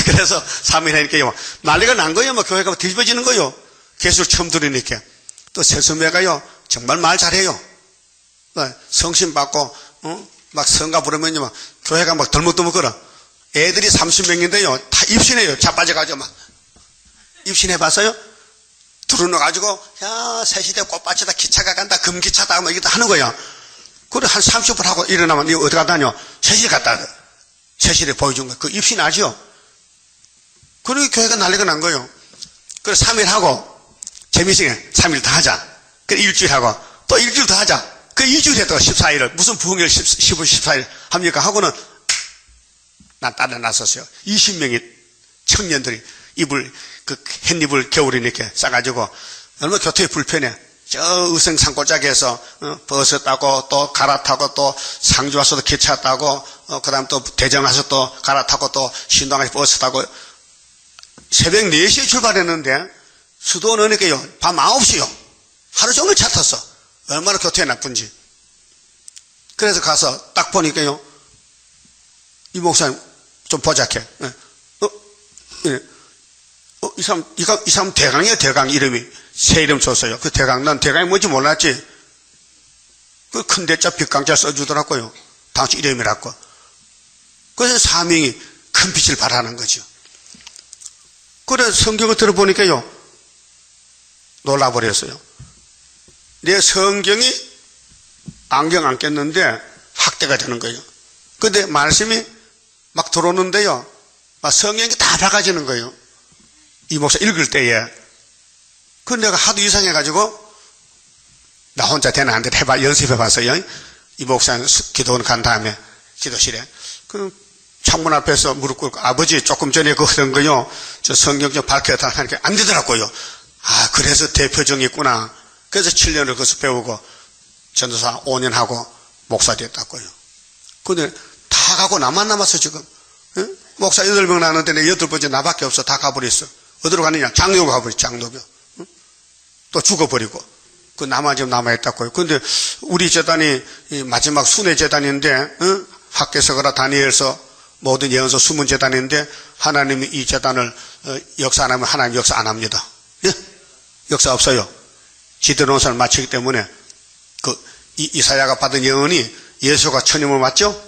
그래서 3일 하니까요 난리가 난 거예요. 뭐 교회가 뒤집어지는 거예요. 계시록 처음 들으니까. 또 세수매가요 정말 말 잘해요. 성신 받고 막 성가 부르면요 막 교회가 막 덜먹덜먹 걸어. 애들이 30명인데요 다 입신해요. 자빠져가지고 막 입신해봤어요? 들어놓아가지고 야 새시대 꽃밭이다 기차가 간다 금기차다 뭐 이것도 하는 거야. 그래 한 30분 하고 일어나면 이거 어디 갔다뇨? 새시대 갔다. 새시대 보여준 거야. 그 입신 아시오? 그러고 교회가 난리가 난 거예요. 그래 3일 하고 재미있게 3일 더 하자. 그래 일주일 하고 또 일주일 더 하자. 그 2주일 했다가 14일을 무슨 부흥일 15일 14일 합니까? 하고는 난 딸에 나섰어요. 20명이 청년들이 그 햇잎을 겨울이니까 싸가지고 얼마나 교통이 불편해. 저 의성 산골짜기에서 버스 타고 또 갈아타고 또 상주 와서도 기차 타고 그 다음 또 대전 와서 또 갈아타고 또 신동까지 버스 타고 새벽 4시에 출발했는데 수도원 오니까요 밤 9시요. 하루 종일 차 탔어. 얼마나 교통이 나쁜지. 그래서 가서 딱 보니까요 이 목사님 좀 보자케. 이 사람 대강이에요. 대강 이름이 새 이름 줬어요. 그 대강 난 대강이 뭔지 몰랐지. 그 큰 대자 빗강자 써주더라고요. 당신 이름이라고. 그래서 사명이 큰 빛을 발하는 거죠. 그래서 성경을 들어보니까요 놀라버렸어요. 내 성경이 안경 안 꼈는데 학대가 되는 거예요. 근데 말씀이 막 들어오는데요 막 성경이 다 밝아지는 거예요. 이 목사 읽을 때에. 그 내가 하도 이상해가지고 나 혼자 되나 안 되나 연습해봤어요. 이 목사는 기도원 간 다음에 기도실에 그 창문 앞에서 무릎 꿇고 아버지 조금 전에 그 하던 거요 저 성경 좀 밝혀다 하니까 안 되더라고요. 아 그래서 대표정이 있구나. 그래서 7년을 거기서 배우고 전도사 5년 하고 목사 됐다고요. 근데 다 가고 나만 남았어 지금. 응? 목사 8명 나는데 내 8번째 나밖에 없어. 다 가버렸어. 어디로 가느냐? 장로교 가버렸어. 장로교. 응? 또 죽어버리고. 그 나만 지금 남아있다고요. 근데 우리 재단이 마지막 순회 재단인데 응? 학계서거라 다니엘서 모든 예언서 수문 재단인데 하나님이 이 재단을 역사 안 하면 하나님 역사 안 합니다. 예? 역사 없어요. 지대 논사를 마치기 때문에 이사야가 받은 예언이 예수가 천임을 맞죠?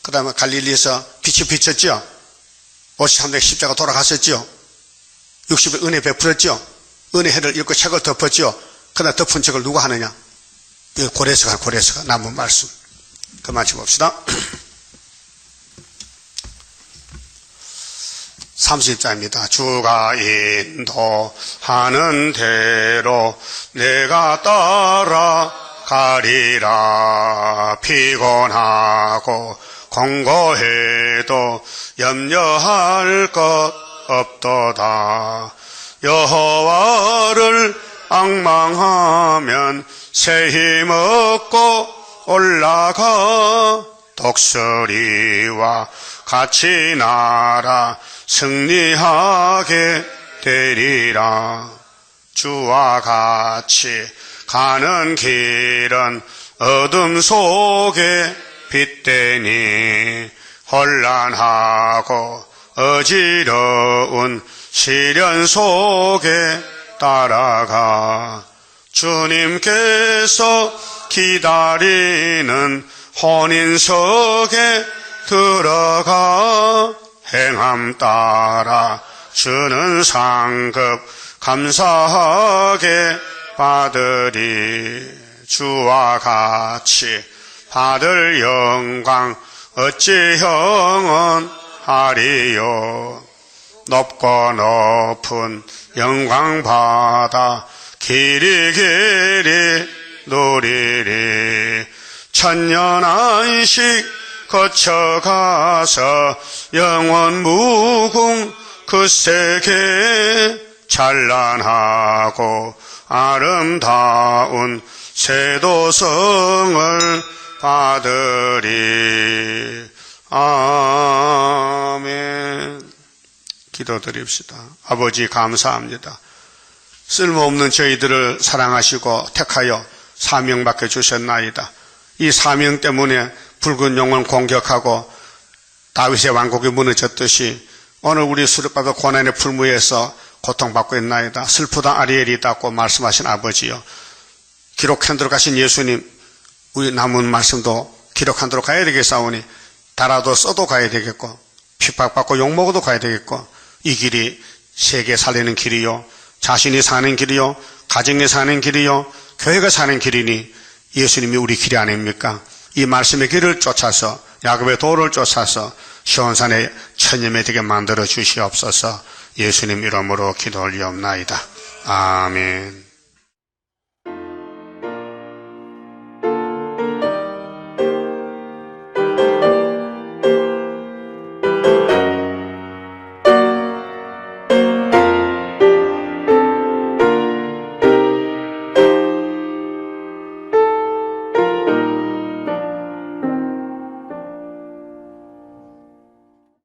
그 다음에 갈릴리에서 빛이 비쳤죠? 53대 십자가 돌아갔었죠? 60일 은혜 베풀었죠? 은혜 해를 읽고 책을 덮었죠? 그러나 덮은 책을 누가 하느냐? 고레스가 남은 말씀. 그만 봅시다. 30자입니다. 주가 인도하는 대로 내가 따라가리라. 피곤하고 공고해도 염려할 것 없도다. 여호와를 앙망하면 새 힘 얻고 올라가. 독수리와 같이 날아 승리하게 되리라. 주와 같이 가는 길은 어둠 속에 빛되니 혼란하고 어지러운 시련 속에 따라가. 주님께서 기다리는 혼인석에 들어가. 행함 따라 주는 상급 감사하게 받으리. 주와 같이 받을 영광 어찌 형언하리요. 높고 높은 영광받아 길이 누리리. 천년 안식 거쳐가서 영원 무궁 그 세계 찬란하고 아름다운 세도성을 받으리. 아멘. 기도드립시다. 아버지 감사합니다. 쓸모없는 저희들을 사랑하시고 택하여 사명 받게 주셨나이다. 이 사명 때문에 붉은 용을 공격하고 다윗의 왕국이 무너졌듯이 오늘 우리 수렵받아 고난의 풀무에서 고통받고 있나이다. 슬프다 아리엘이다고 말씀하신 아버지요, 기록한 대로 가신 예수님, 우리 남은 말씀도 기록한 대로 가야 되겠사오니 달아도 써도 가야 되겠고 핍박받고 욕먹어도 가야 되겠고 이 길이 세계 살리는 길이요, 자신이 사는 길이요, 가정이 사는 길이요, 교회가 사는 길이니 예수님이 우리 길이 아닙니까? 이 말씀의 길을 쫓아서 야곱의 도를 쫓아서 시온산의 천념에 되게 만들어 주시옵소서. 예수님 이름으로 기도 올리옵나이다. 아멘.